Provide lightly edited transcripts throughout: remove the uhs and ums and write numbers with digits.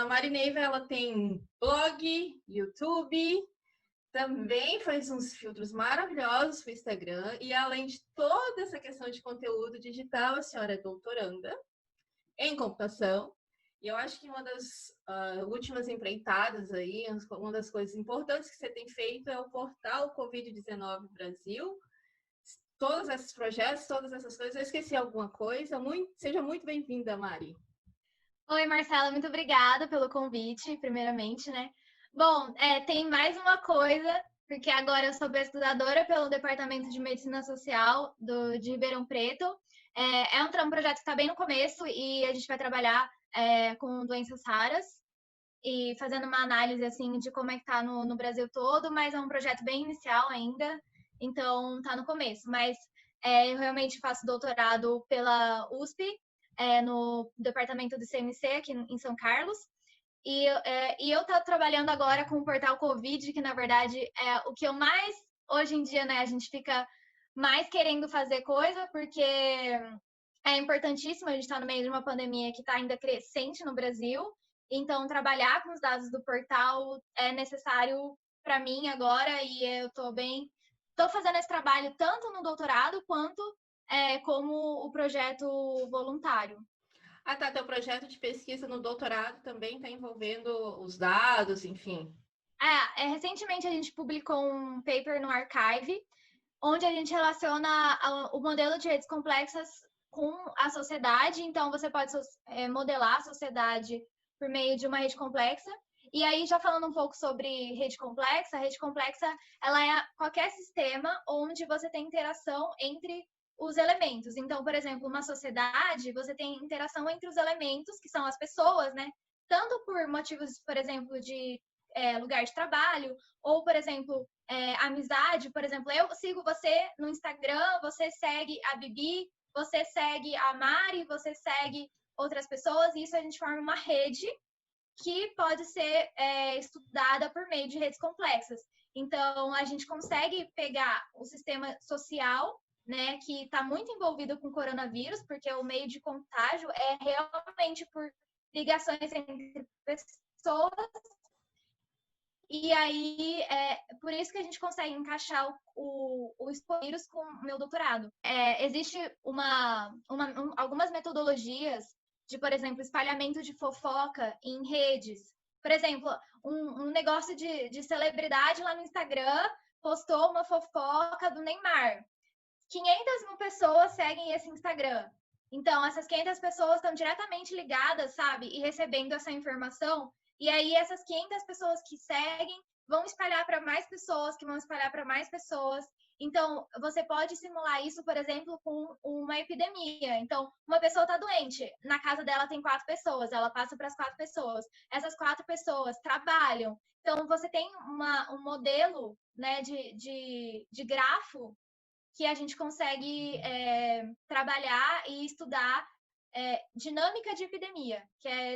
Mari Neiva, ela tem blog, YouTube, também faz uns filtros maravilhosos para o Instagram, e além de toda essa questão de conteúdo digital, a senhora é doutoranda em computação. E eu acho que uma das últimas empreitadas aí, uma das coisas importantes que você tem feito é o portal Covid-19 Brasil. Todos esses projetos, todas essas coisas, eu esqueci alguma coisa? Seja muito bem-vinda, Mari. Oi, Marcela, muito obrigada pelo convite, primeiramente, né? Bom, tem mais uma coisa, porque agora eu sou pesquisadora pelo Departamento de Medicina Social de Ribeirão Preto. É um projeto que está bem no começo e a gente vai trabalhar com doenças raras e fazendo uma análise, assim, de como é que tá no Brasil todo, mas é um projeto bem inicial ainda, então tá no começo. Mas eu realmente faço doutorado pela USP, no departamento de CMC aqui em São Carlos. E eu tô trabalhando agora com o portal Covid, que na verdade é o que eu mais, hoje em dia, né, a gente fica mais querendo fazer coisa, porque é importantíssimo, a gente está no meio de uma pandemia que está ainda crescente no Brasil, então trabalhar com os dados do portal é necessário para mim agora, e eu estou fazendo esse trabalho tanto no doutorado quanto como o projeto voluntário. Ah, tá. Teu projeto de pesquisa no doutorado também está envolvendo os dados, enfim. Recentemente a gente publicou um paper no Archive, onde a gente relaciona o modelo de redes complexas com a sociedade. Então, você pode modelar a sociedade por meio de uma rede complexa. E aí, já falando um pouco sobre a rede complexa, ela é qualquer sistema onde você tem interação entre os elementos. Então, por exemplo, uma sociedade, você tem interação entre os elementos, que são as pessoas, né? Tanto por motivos, por exemplo, de lugar de trabalho, ou, por exemplo, amizade. Por exemplo, eu sigo você no Instagram, você segue a Bibi, você segue a Mari, você segue outras pessoas, e isso a gente forma uma rede que pode ser estudada por meio de redes complexas. Então, a gente consegue pegar o sistema social, né, que está muito envolvido com o coronavírus, porque o meio de contágio é realmente por ligações entre pessoas. E aí, por isso que a gente consegue encaixar o vírus com o meu doutorado. Existe algumas metodologias de, por exemplo, espalhamento de fofoca em redes. Por exemplo, um negócio de celebridade lá no Instagram postou uma fofoca do Neymar. 500.000 pessoas seguem esse Instagram. Então, essas 500 pessoas estão diretamente ligadas, sabe? E recebendo essa informação. E aí, essas 500 pessoas que seguem vão espalhar para mais pessoas, que vão espalhar para mais pessoas. Então, você pode simular isso, por exemplo, com uma epidemia. Então, uma pessoa está doente, na casa dela tem 4 pessoas, ela passa para as 4 pessoas. Essas 4 pessoas trabalham. Então, você tem um modelo, né, de grafo que a gente consegue trabalhar e estudar dinâmica de epidemia, que é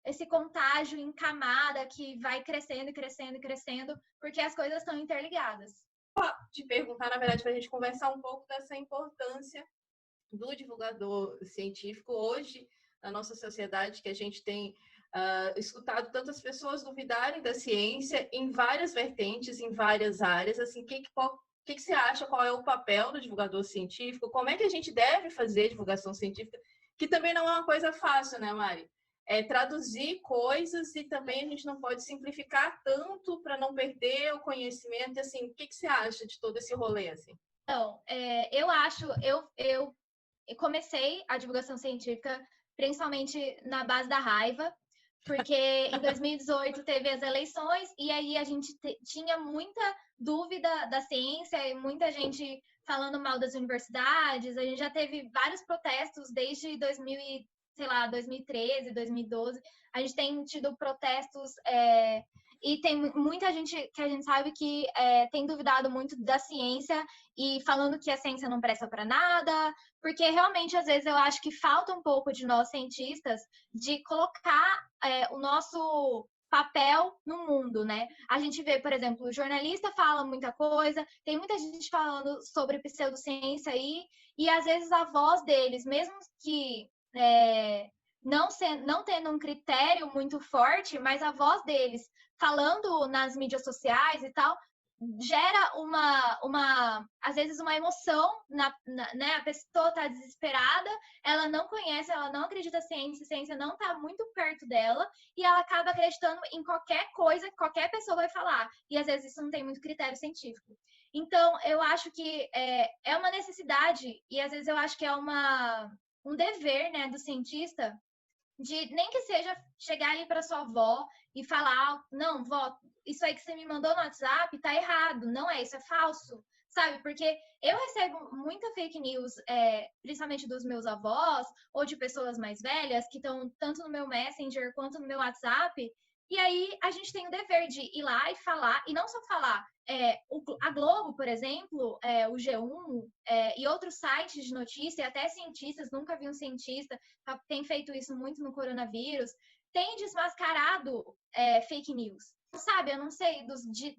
esse contágio em camada que vai crescendo e crescendo e crescendo, porque as coisas estão interligadas. Te perguntar, na verdade, para a gente conversar um pouco dessa importância do divulgador científico hoje na nossa sociedade, que a gente tem escutado tantas pessoas duvidarem da ciência em várias vertentes, em várias áreas. Assim, o que você acha? Qual é o papel do divulgador científico? Como é que a gente deve fazer divulgação científica? Que também não é uma coisa fácil, né, Mari? Traduzir coisas e também a gente não pode simplificar tanto para não perder o conhecimento. Assim, o que você acha de todo esse rolê? Assim? Então, eu comecei a divulgação científica principalmente na base da raiva, porque em 2018 teve as eleições e aí a gente tinha muita dúvida da ciência e muita gente falando mal das universidades. A gente já teve vários protestos desde 2013, 2012. A gente tem tido protestos e tem muita gente que a gente sabe que tem duvidado muito da ciência e falando que a ciência não presta para nada, porque realmente, às vezes, eu acho que falta um pouco de nós cientistas de colocar o nosso papel no mundo, né? A gente vê, por exemplo, o jornalista fala muita coisa, tem muita gente falando sobre pseudociência aí, e às vezes a voz deles, mesmo que não tendo um critério muito forte, mas a voz deles falando nas mídias sociais e tal, gera às vezes uma emoção, né? A pessoa está desesperada, ela não conhece, ela não acredita na ciência, a ciência não está muito perto dela, e ela acaba acreditando em qualquer coisa que qualquer pessoa vai falar. E às vezes isso não tem muito critério científico. Então, eu acho que é uma necessidade, e às vezes eu acho que é um dever, né, do cientista, de nem que seja chegar ali para sua avó e falar, não, vó, isso aí que você me mandou no WhatsApp tá errado, não é, isso é falso, sabe? Porque eu recebo muita fake news, principalmente dos meus avós ou de pessoas mais velhas que estão tanto no meu Messenger quanto no meu WhatsApp, e aí a gente tem o dever de ir lá e falar, e não só falar, a Globo, por exemplo, o G1 e outros sites de notícia, até cientistas, nunca vi um cientista, tem feito isso muito no coronavírus, tem desmascarado fake news. Sabe, eu não sei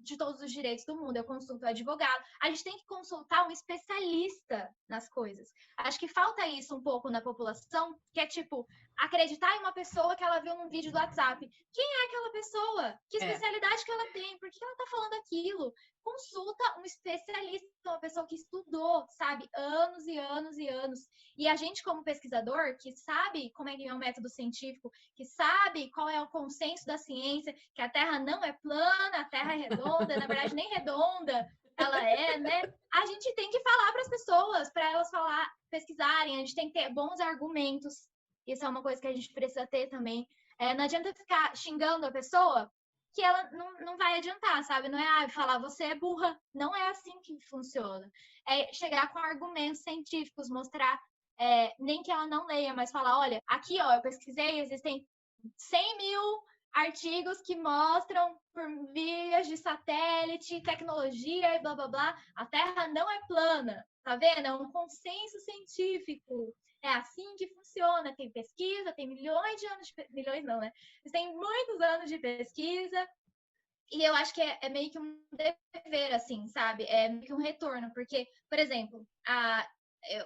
de todos os direitos do mundo, eu consulto advogado. A gente tem que consultar um especialista nas coisas. Acho que falta isso um pouco na população, que é tipo, acreditar em uma pessoa que ela viu num vídeo do WhatsApp. Quem é aquela pessoa? Que especialidade que ela tem? Por que ela tá falando aquilo? Consulta um especialista, uma pessoa que estudou, sabe, anos e anos e anos. E a gente, como pesquisador, que sabe como é que é o método científico, que sabe qual é o consenso da ciência, que a Terra não é plana, a Terra é redonda, na verdade nem redonda ela é, né? A gente tem que falar para as pessoas, para elas pesquisarem, a gente tem que ter bons argumentos. Isso é uma coisa que a gente precisa ter também. Não adianta ficar xingando a pessoa, que ela não vai adiantar, sabe? Não é falar você é burra. Não é assim que funciona. É chegar com argumentos científicos, mostrar, nem que ela não leia, mas falar, olha, aqui, ó, eu pesquisei, existem 100 mil artigos que mostram por vias de satélite, tecnologia e blá, blá, blá, a Terra não é plana, tá vendo? É um consenso científico. É assim que funciona. Tem pesquisa, tem milhões de anos milhões não, né? Tem muitos anos de pesquisa, e eu acho que é meio que um dever, assim, sabe? É meio que um retorno, porque, por exemplo,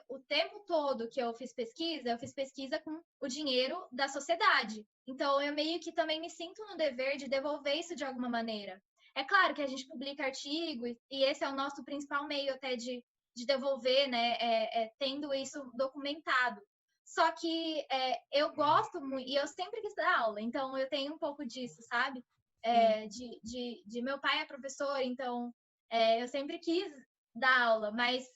o tempo todo que eu fiz pesquisa com o dinheiro da sociedade. Então, eu meio que também me sinto no dever de devolver isso de alguma maneira. É claro que a gente publica artigo, e esse é o nosso principal meio até de devolver, né? Tendo isso documentado. Só que eu gosto muito, e eu sempre quis dar aula, então eu tenho um pouco disso, sabe? De meu pai é professor, então eu sempre quis dar aula, mas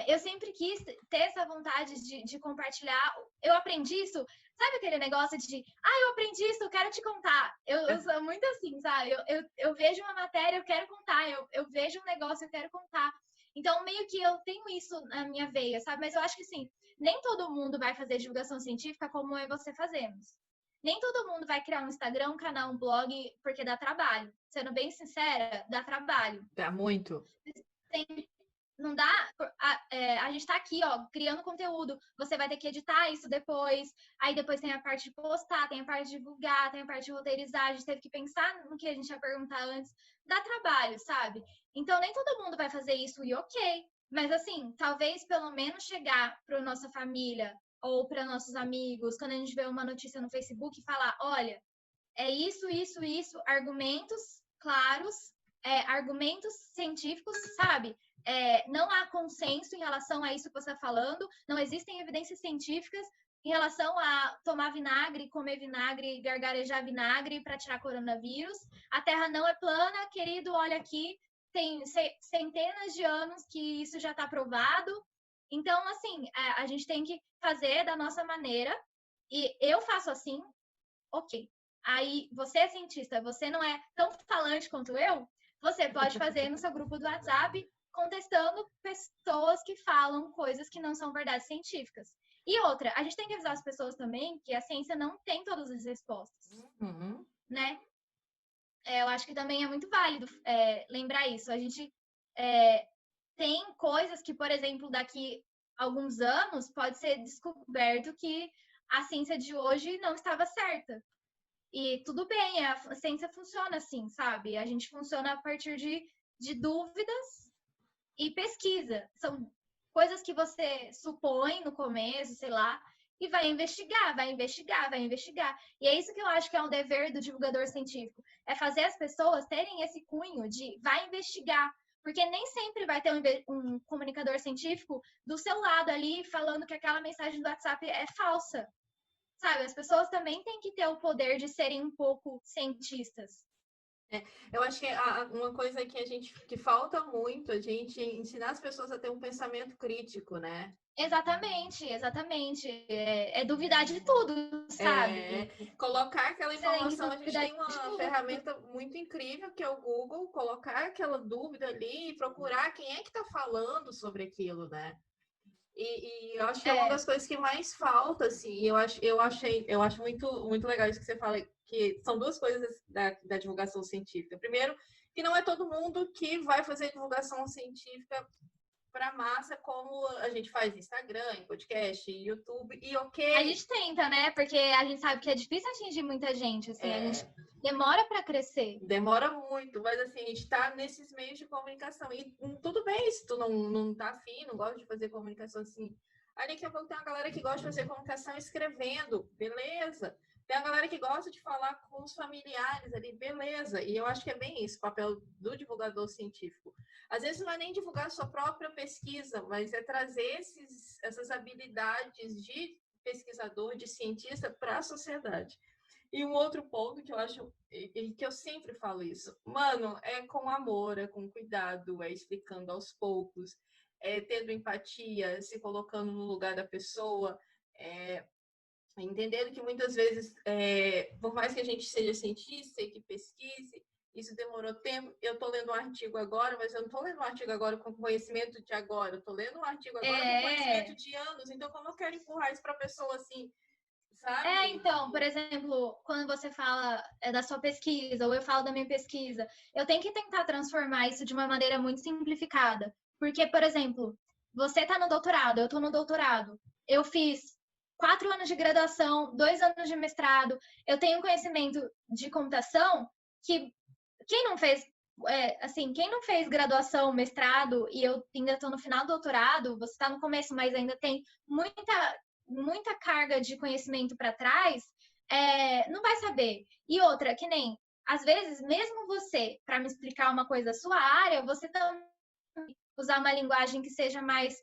eu sempre quis ter essa vontade de compartilhar. Eu aprendi isso, sabe aquele negócio de, eu aprendi isso, eu quero te contar. Eu sou muito assim, sabe? Eu vejo uma matéria, eu quero contar, eu vejo um negócio, eu quero contar. Então, meio que eu tenho isso na minha veia, sabe? Mas eu acho que, assim, nem todo mundo vai fazer divulgação científica como eu e você fazemos. Nem todo mundo vai criar um Instagram, um canal, um blog, porque dá trabalho. Sendo bem sincera, dá trabalho. Dá muito. Não dá. A gente tá aqui, ó, criando conteúdo. Você vai ter que editar isso depois. Aí depois tem a parte de postar, tem a parte de divulgar, tem a parte de roteirizar. A gente teve que pensar no que a gente ia perguntar antes. Dá trabalho, sabe? Então nem todo mundo vai fazer isso e ok. Mas assim, talvez pelo menos chegar para nossa família ou para nossos amigos, quando a gente vê uma notícia no Facebook, falar: olha, é isso, isso, isso, argumentos claros, argumentos científicos, sabe? Não há consenso em relação a isso que você está falando, não existem evidências científicas em relação a tomar vinagre, comer vinagre, gargarejar vinagre para tirar coronavírus. A Terra não é plana, querido, olha aqui, tem centenas de anos que isso já está provado. Então, assim, a gente tem que fazer da nossa maneira, e eu faço assim, ok. Aí, você é cientista, você não é tão falante quanto eu, você pode fazer no seu grupo do WhatsApp contestando pessoas que falam coisas que não são verdades científicas. E outra, a gente tem que avisar as pessoas também que a ciência não tem todas as respostas, né? Eu acho que também é muito válido lembrar isso. A gente tem coisas que, por exemplo, daqui a alguns anos pode ser descoberto que a ciência de hoje não estava certa. E tudo bem, a ciência funciona assim, sabe? A gente funciona a partir de dúvidas e pesquisa. São coisas que você supõe no começo, sei lá, e vai investigar, vai investigar, vai investigar. E é isso que eu acho que é um dever do divulgador científico, é fazer as pessoas terem esse cunho de vai investigar, porque nem sempre vai ter um comunicador científico do seu lado ali falando que aquela mensagem do WhatsApp é falsa. Sabe, as pessoas também têm que ter o poder de serem um pouco cientistas. Eu acho que uma coisa que falta muito, a gente ensinar as pessoas a ter um pensamento crítico, né? Exatamente, exatamente. É duvidar de tudo, sabe? Colocar aquela Você tem que informação, a gente duvidar tem de uma tudo. ferramenta muito incrível que é o Google, colocar aquela dúvida ali e procurar quem é que está falando sobre aquilo, né? E eu acho que é uma É, das coisas que mais falta, assim, eu acho muito legal isso que você fala, que são duas coisas da divulgação científica. Primeiro, que não é todo mundo que vai fazer divulgação científica para massa como a gente faz em Instagram, em podcast, em YouTube, e a ok, gente tenta, né? Porque a gente sabe que é difícil atingir muita gente, assim, a gente é, demora para crescer. demora muito, mas assim, a gente está nesses meios de comunicação. E tudo bem se tu não tá afim, não gosta de fazer comunicação assim. Aí daqui a pouco tem uma galera que gosta de fazer comunicação escrevendo, beleza. Tem a galera que gosta de falar com os familiares ali, beleza. E eu acho que é bem isso, o papel do divulgador científico. Às vezes não é nem divulgar a sua própria pesquisa, mas é trazer essas habilidades de pesquisador, de cientista para a sociedade. E um outro ponto que eu acho, e que eu sempre falo isso, mano, é com amor, é com cuidado, é explicando aos poucos, é tendo empatia, se colocando no lugar da pessoa, entendendo que muitas vezes, por mais que a gente seja cientista e que pesquise, isso demorou tempo. Eu estou lendo um artigo agora, mas eu não estou lendo um artigo agora com conhecimento de agora, eu estou lendo um artigo agora com conhecimento É, de anos. Então, como eu quero empurrar isso para a pessoa assim, sabe? então, por exemplo, quando você fala da sua pesquisa, ou eu falo da minha pesquisa, eu tenho que tentar transformar isso de uma maneira muito simplificada. Porque, por exemplo, você está no doutorado, eu estou no doutorado, eu fiz 4 anos de graduação, 2 anos de mestrado, eu tenho conhecimento de computação que quem não fez, assim, quem não fez graduação, mestrado, e eu ainda estou no final do doutorado, você está no começo, mas ainda tem muita carga de conhecimento para trás, não vai saber. E outra, que nem, às vezes, mesmo você, para me explicar uma coisa da sua área, você também usar uma linguagem que seja mais,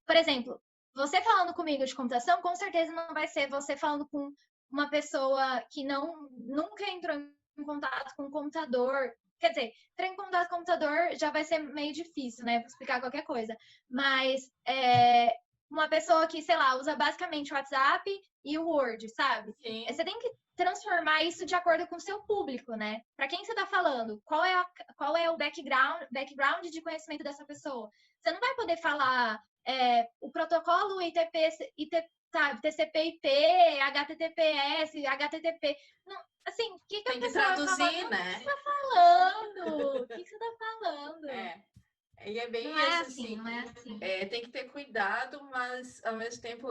por exemplo, você falando comigo de computação, com certeza não vai ser você falando com uma pessoa que nunca entrou em contato com o computador. Quer dizer, entrar em contato com o computador já vai ser meio difícil, né? Vou explicar qualquer coisa. Mas uma pessoa que, sei lá, usa basicamente o WhatsApp e o Word, sabe? Sim. Você tem que transformar isso de acordo com o seu público, né? Para quem você está falando? Qual é o background de conhecimento dessa pessoa? Você não vai poder falar o protocolo sabe, TCP/IP, HTTPS, HTTP. Não, assim, o que a Tem que pessoa vai falar? traduzir, né? O que você está falando? O que você está falando? E é bem Não é isso, assim, assim. não é assim. Tem que ter cuidado, mas ao mesmo tempo,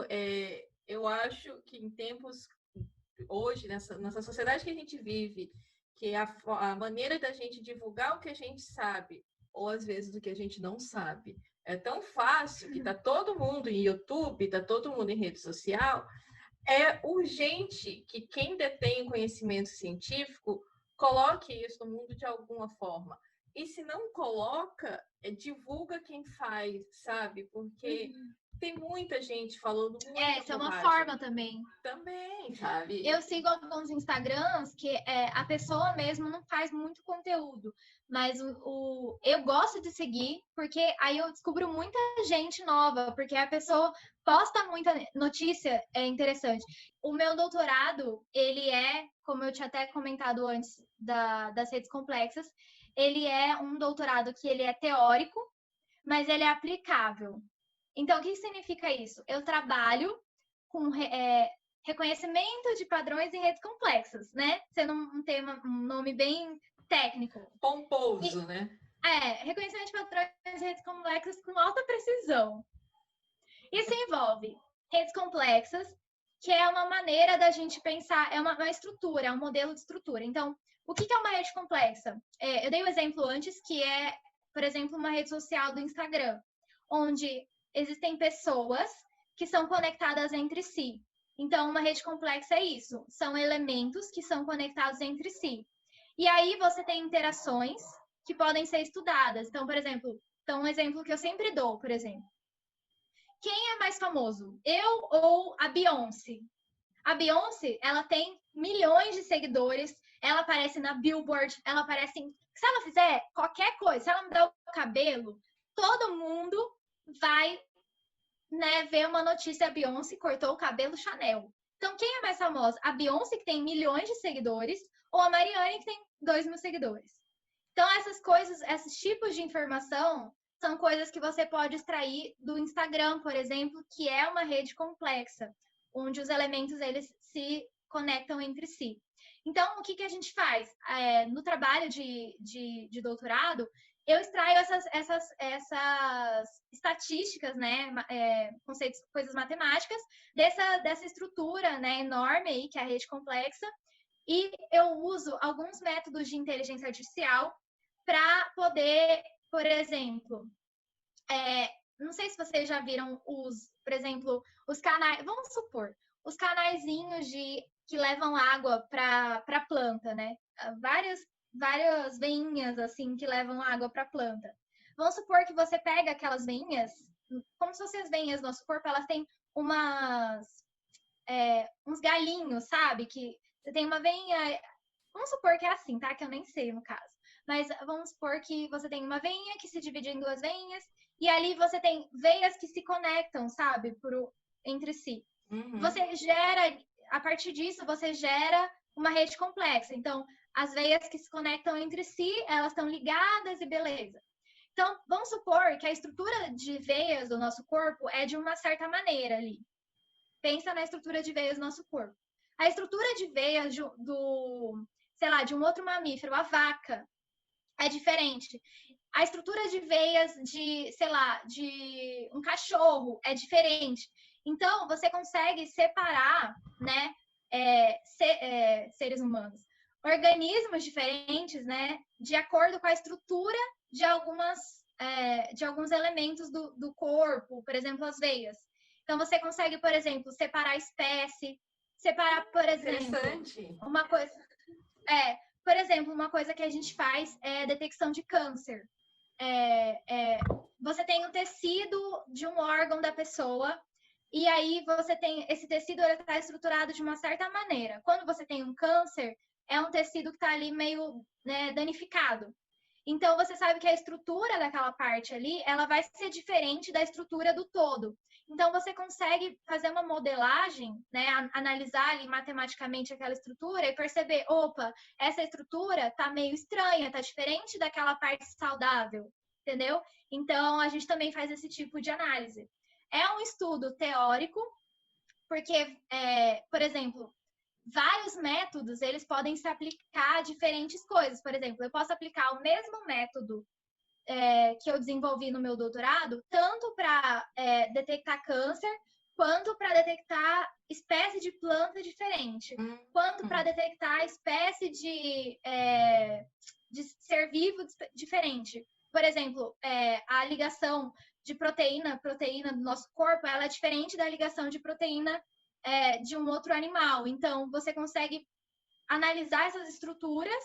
eu acho que em tempos hoje, nessa sociedade que a gente vive, que a maneira da gente divulgar o que a gente sabe, ou às vezes o que a gente não sabe, é tão fácil que tá todo mundo em YouTube, tá todo mundo em rede social, é urgente que quem detém conhecimento científico coloque isso no mundo de alguma forma. E se não coloca, divulga quem faz, sabe? Porque tem muita gente falando muita Isso é uma bobagem forma também. também, sabe? Eu sigo alguns Instagrams que a pessoa mesmo não faz muito conteúdo, mas eu gosto de seguir porque aí eu descubro muita gente nova, porque a pessoa posta muita notícia interessante. O meu doutorado, ele como eu tinha até comentado antes das redes complexas, ele é um doutorado que ele é teórico, mas ele é aplicável. Então, o que significa isso? Eu trabalho com reconhecimento de padrões em redes complexas, né? Sendo um nome bem técnico. Pomposo, né? Reconhecimento de padrões em redes complexas com alta precisão. Isso envolve redes complexas, que é uma maneira da gente pensar, é uma estrutura, é um modelo de estrutura. Então, o que é uma rede complexa? Eu dei o exemplo antes, que é, por exemplo, uma rede social do Instagram, onde existem pessoas que são conectadas entre si. Então, uma rede complexa é isso, são elementos que são conectados entre si. E aí você tem interações que podem ser estudadas. Então, por exemplo, um exemplo que eu sempre dou, por exemplo. Quem é mais famoso? Eu ou a Beyoncé? A Beyoncé, ela tem milhões de seguidores, ela aparece na Billboard, ela aparece em... Se ela fizer qualquer coisa, se ela mudar o cabelo, todo mundo vai, né, ver uma notícia, a Beyoncé cortou o cabelo Chanel. Então, quem é mais famosa? A Beyoncé, que tem milhões de seguidores, ou a Marianne, que tem 2.000 seguidores? Então, essas coisas, esses tipos de informação são coisas que você pode extrair do Instagram, por exemplo, que é uma rede complexa, onde os elementos eles se conectam entre si. Então, o que, que a gente faz? No trabalho de doutorado, eu extraio essas estatísticas, né, conceitos, coisas matemáticas, dessa estrutura, né, enorme aí, que é a rede complexa, e eu uso alguns métodos de inteligência artificial para poder, por exemplo, não sei se vocês já viram por exemplo, os canais, vamos supor, os canaizinhos que levam água para a planta, né? Várias veinhas assim que levam água para a planta. Vamos supor que você pega aquelas veinhas, como se fossem as veinhas do nosso corpo, elas têm uns galinhos, sabe? Que você tem uma veinha. Vamos supor que é assim, tá? Que eu nem sei no caso. Mas vamos supor que você tem uma veinha que se divide em duas veinhas, e ali você tem veias que se conectam, sabe? Entre si. Uhum. Você gera, a partir disso, você gera uma rede complexa. Então, as veias que se conectam entre si, elas estão ligadas e beleza. Então, vamos supor que a estrutura de veias do nosso corpo é de uma certa maneira ali. Pensa na estrutura de veias do nosso corpo. A estrutura de veias sei lá, de um outro mamífero, a vaca, é diferente. A estrutura de veias sei lá, de um cachorro é diferente. Então, você consegue separar, né, seres humanos, organismos diferentes, né, de acordo com a estrutura de alguns elementos do corpo, por exemplo, as veias. Então, você consegue, por exemplo, separar espécie, separar, por exemplo, uma coisa... por exemplo, uma coisa que a gente faz é detecção de câncer. Você tem o tecido de um órgão da pessoa, e aí você tem esse tecido, ele está estruturado de uma certa maneira. Quando você tem um câncer, é um tecido que está ali meio, né, danificado. Então, você sabe que a estrutura daquela parte ali, ela vai ser diferente da estrutura do todo. Então, você consegue fazer uma modelagem, né, analisar ali matematicamente aquela estrutura e perceber, opa, essa estrutura tá meio estranha, tá diferente daquela parte saudável, entendeu? Então, a gente também faz esse tipo de análise. É um estudo teórico, porque, por exemplo, vários métodos, eles podem se aplicar a diferentes coisas. Por exemplo, eu posso aplicar o mesmo método que eu desenvolvi no meu doutorado, tanto para detectar câncer, quanto para detectar espécie de planta diferente, quanto para detectar espécie de ser vivo diferente. Por exemplo, a ligação de proteína do nosso corpo, ela é diferente da ligação de proteína de um outro animal. Então, você consegue analisar essas estruturas,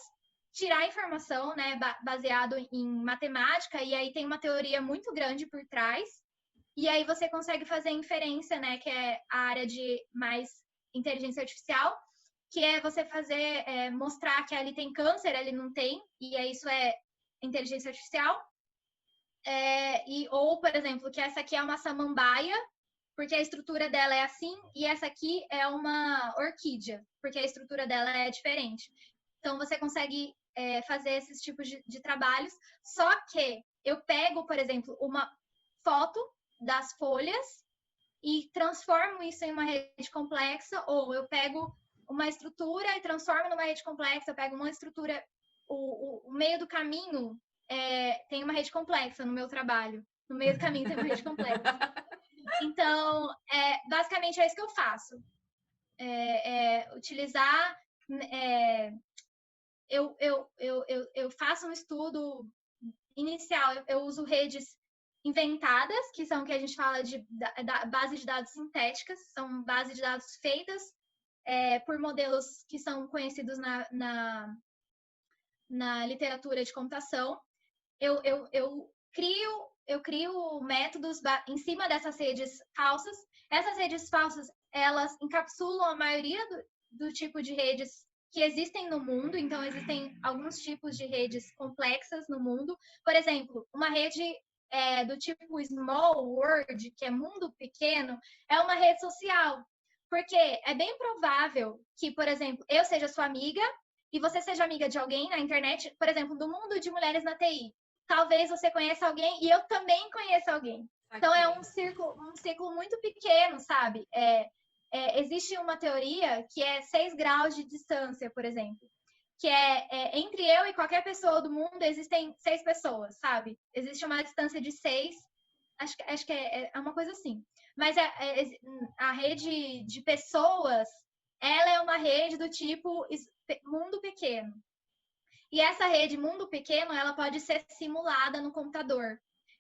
tirar informação, né, baseado em matemática, e aí tem uma teoria muito grande por trás, e aí você consegue fazer inferência, né, que é a área de mais inteligência artificial, que é você mostrar que ali tem câncer, ali não tem, e isso é inteligência artificial. Ou, por exemplo, que essa aqui é uma samambaia, porque a estrutura dela é assim, e essa aqui é uma orquídea, porque a estrutura dela é diferente. Então, você consegue fazer esses tipos de trabalhos, só que eu pego, por exemplo, uma foto das folhas e transformo isso em uma rede complexa, ou eu pego uma estrutura e transformo numa rede complexa, eu pego uma estrutura, o meio do caminho tem uma rede complexa no meu trabalho. No meio do caminho tem uma rede complexa. Então, basicamente é isso que eu faço. Utilizar... Eu faço um estudo inicial, eu uso redes inventadas, que são o que a gente fala da base de dados sintéticas, são bases de dados feitas por modelos que são conhecidos na literatura de computação. Eu crio métodos em cima dessas redes falsas. Essas redes falsas, elas encapsulam a maioria do tipo de redes que existem no mundo. Então, existem alguns tipos de redes complexas no mundo. Por exemplo, uma rede do tipo small world, que é mundo pequeno, é uma rede social. Porque é bem provável que, por exemplo, eu seja sua amiga e você seja amiga de alguém na internet, por exemplo, do mundo de mulheres na TI. Talvez você conheça alguém e eu também conheça alguém. Então, é um ciclo muito pequeno, sabe? Existe uma teoria que é 6 graus de distância, por exemplo. Que entre eu e qualquer pessoa do mundo existem 6 pessoas, sabe? Existe uma distância de 6. Acho que é uma coisa assim. Mas a rede de pessoas, ela é uma rede do tipo mundo pequeno. E essa rede mundo pequeno, ela pode ser simulada no computador.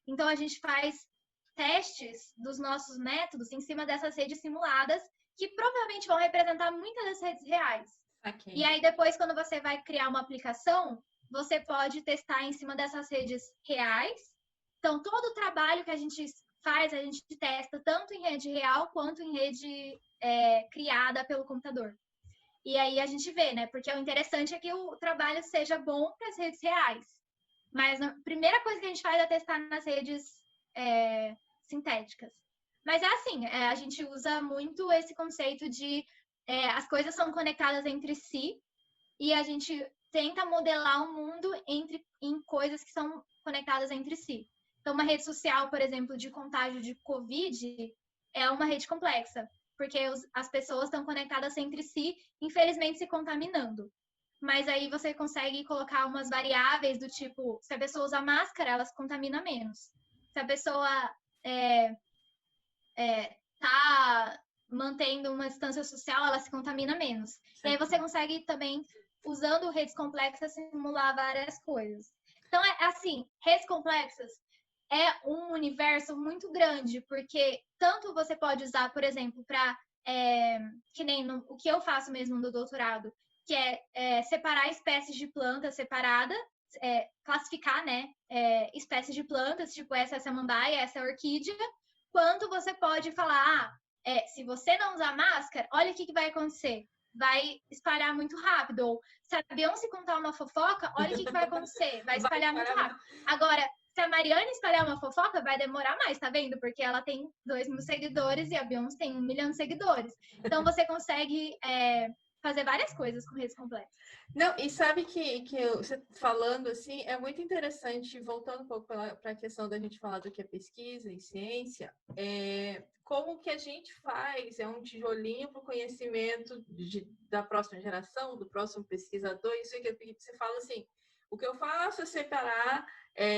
Então, a gente faz testes dos nossos métodos em cima dessas redes simuladas, que provavelmente vão representar muitas das redes reais. Okay. E aí, depois, quando você vai criar uma aplicação, você pode testar em cima dessas redes reais. Então, todo o trabalho que a gente faz, a gente testa tanto em rede real quanto em rede criada pelo computador. E aí a gente vê, né? Porque o interessante é que o trabalho seja bom para as redes reais. Mas a primeira coisa que a gente faz é testar nas redes sintéticas. Mas é assim, a gente usa muito esse conceito de as coisas são conectadas entre si e a gente tenta modelar o mundo em coisas que são conectadas entre si. Então, uma rede social, por exemplo, de contágio de Covid é uma rede complexa, porque as pessoas estão conectadas entre si, infelizmente se contaminando. Mas aí você consegue colocar umas variáveis do tipo, se a pessoa usa máscara, ela se contamina menos. Se a pessoa tá mantendo uma distância social, ela se contamina menos. Sim. E aí você consegue também, usando redes complexas, simular várias coisas. Então, assim, redes complexas é um universo muito grande, porque tanto você pode usar, por exemplo, para que nem o que eu faço mesmo no doutorado, que é separar espécies de plantas separadas, classificar, né, espécies de plantas, tipo essa é a samambaia, essa é a orquídea, quanto você pode falar, se você não usar máscara, olha o que vai acontecer. Vai espalhar muito rápido. Ou se a Beyoncé contar uma fofoca, olha o que vai acontecer. Vai espalhar muito rápido. Agora, se a Mariana espalhar uma fofoca, vai demorar mais, tá vendo? Porque ela tem 2.000 seguidores e a Beyoncé tem 1 milhão de seguidores. Então, você consegue fazer várias coisas com redes complexas. Não, e sabe que você falando assim, é muito interessante, voltando um pouco para a questão da gente falar do que é pesquisa e ciência, como que a gente faz, um tijolinho para o conhecimento da próxima geração, do próximo pesquisador, isso que você fala assim, o que eu faço é separar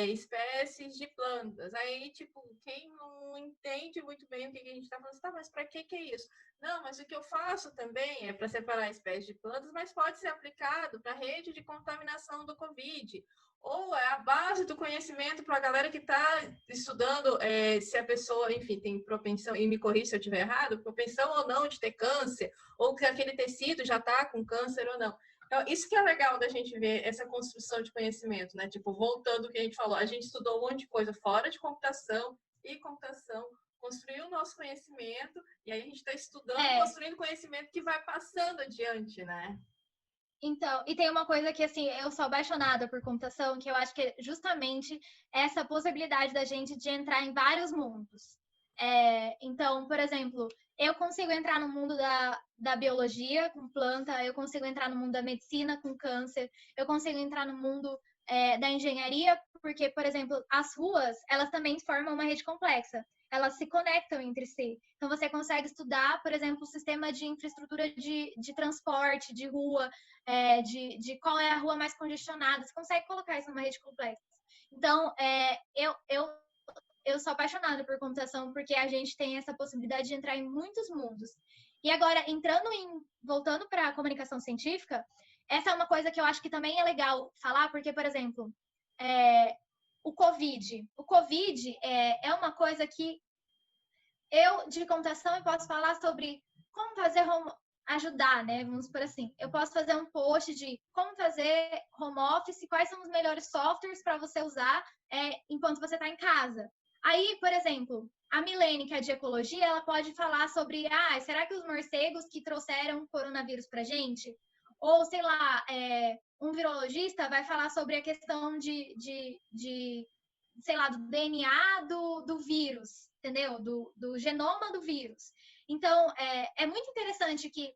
espécies de plantas. Aí, tipo, quem não entende muito bem o que a gente está falando, tá, mas para que é isso? Não, mas o que eu faço também é para separar espécies de plantas, mas pode ser aplicado para a rede de contaminação do Covid. Ou é a base do conhecimento para a galera que está estudando se a pessoa, enfim, tem propensão, e me corrija se eu estiver errado, propensão ou não de ter câncer, ou que aquele tecido já está com câncer ou não. Então, isso que é legal da gente ver, essa construção de conhecimento, né? Tipo, voltando ao que a gente falou, a gente estudou um monte de coisa fora de computação e computação, construiu o nosso conhecimento, e aí a gente está estudando, construindo conhecimento que vai passando adiante, né? Então, e tem uma coisa que, assim, eu sou apaixonada por computação, que eu acho que é justamente essa possibilidade da gente de entrar em vários mundos. Então, por exemplo, eu consigo entrar no mundo da biologia com planta, eu consigo entrar no mundo da medicina com câncer, eu consigo entrar no mundo da engenharia, porque, por exemplo, as ruas, elas também formam uma rede complexa. Elas se conectam entre si. Então, você consegue estudar, por exemplo, o sistema de infraestrutura de transporte, de rua, de qual é a rua mais congestionada. Você consegue colocar isso numa rede complexa. Então, eu sou apaixonada por computação porque a gente tem essa possibilidade de entrar em muitos mundos. E agora, voltando para a comunicação científica, essa é uma coisa que eu acho que também é legal falar, porque, por exemplo, o Covid. O Covid é uma coisa que eu, de computação, eu posso falar sobre como fazer ajudar, né? Vamos por assim. Eu posso fazer um post de como fazer home office, quais são os melhores softwares para você usar enquanto você está em casa. Aí, por exemplo, a Milene, que é de ecologia, ela pode falar sobre, será que os morcegos que trouxeram coronavírus pra gente? Ou, sei lá, um virologista vai falar sobre a questão sei lá, do DNA do vírus, entendeu? Do genoma do vírus. Então, é muito interessante que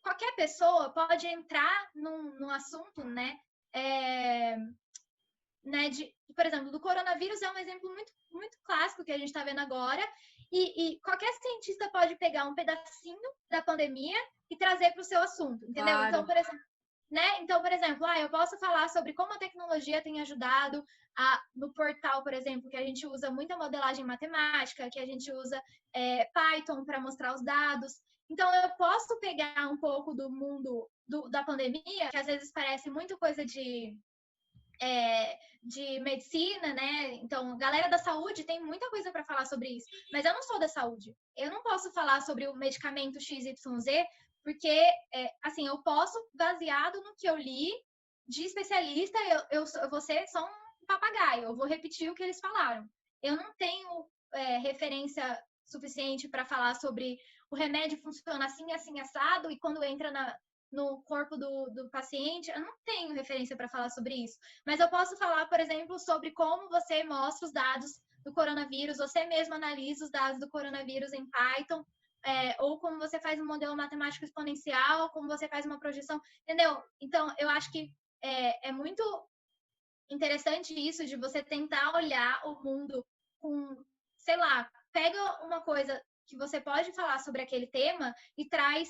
qualquer pessoa pode entrar num assunto, né? Por exemplo, do coronavírus é um exemplo muito, muito clássico que a gente está vendo agora. E qualquer cientista pode pegar um pedacinho da pandemia e trazer para o seu assunto, entendeu? Claro. Então, por exemplo, eu posso falar sobre como a tecnologia tem ajudado no portal, por exemplo, que a gente usa muita modelagem matemática, que a gente usa Python para mostrar os dados. Então, eu posso pegar um pouco do mundo da pandemia, que às vezes parece muito coisa de medicina, né? Então, galera da saúde tem muita coisa para falar sobre isso. Mas eu não sou da saúde. Eu não posso falar sobre o medicamento XYZ, porque, assim, eu posso, baseado no que eu li de especialista, eu vou ser só um papagaio. Eu vou repetir o que eles falaram. Eu não tenho referência suficiente para falar sobre o remédio funciona assim, assim, assado, e quando entra no corpo do paciente, eu não tenho referência para falar sobre isso. Mas eu posso falar, por exemplo, sobre como você mostra os dados do coronavírus, você mesmo analisa os dados do coronavírus em Python, ou como você faz um modelo matemático exponencial, como você faz uma projeção, entendeu? Então, eu acho que é muito interessante isso de você tentar olhar o mundo com, sei lá, pega uma coisa que você pode falar sobre aquele tema e traz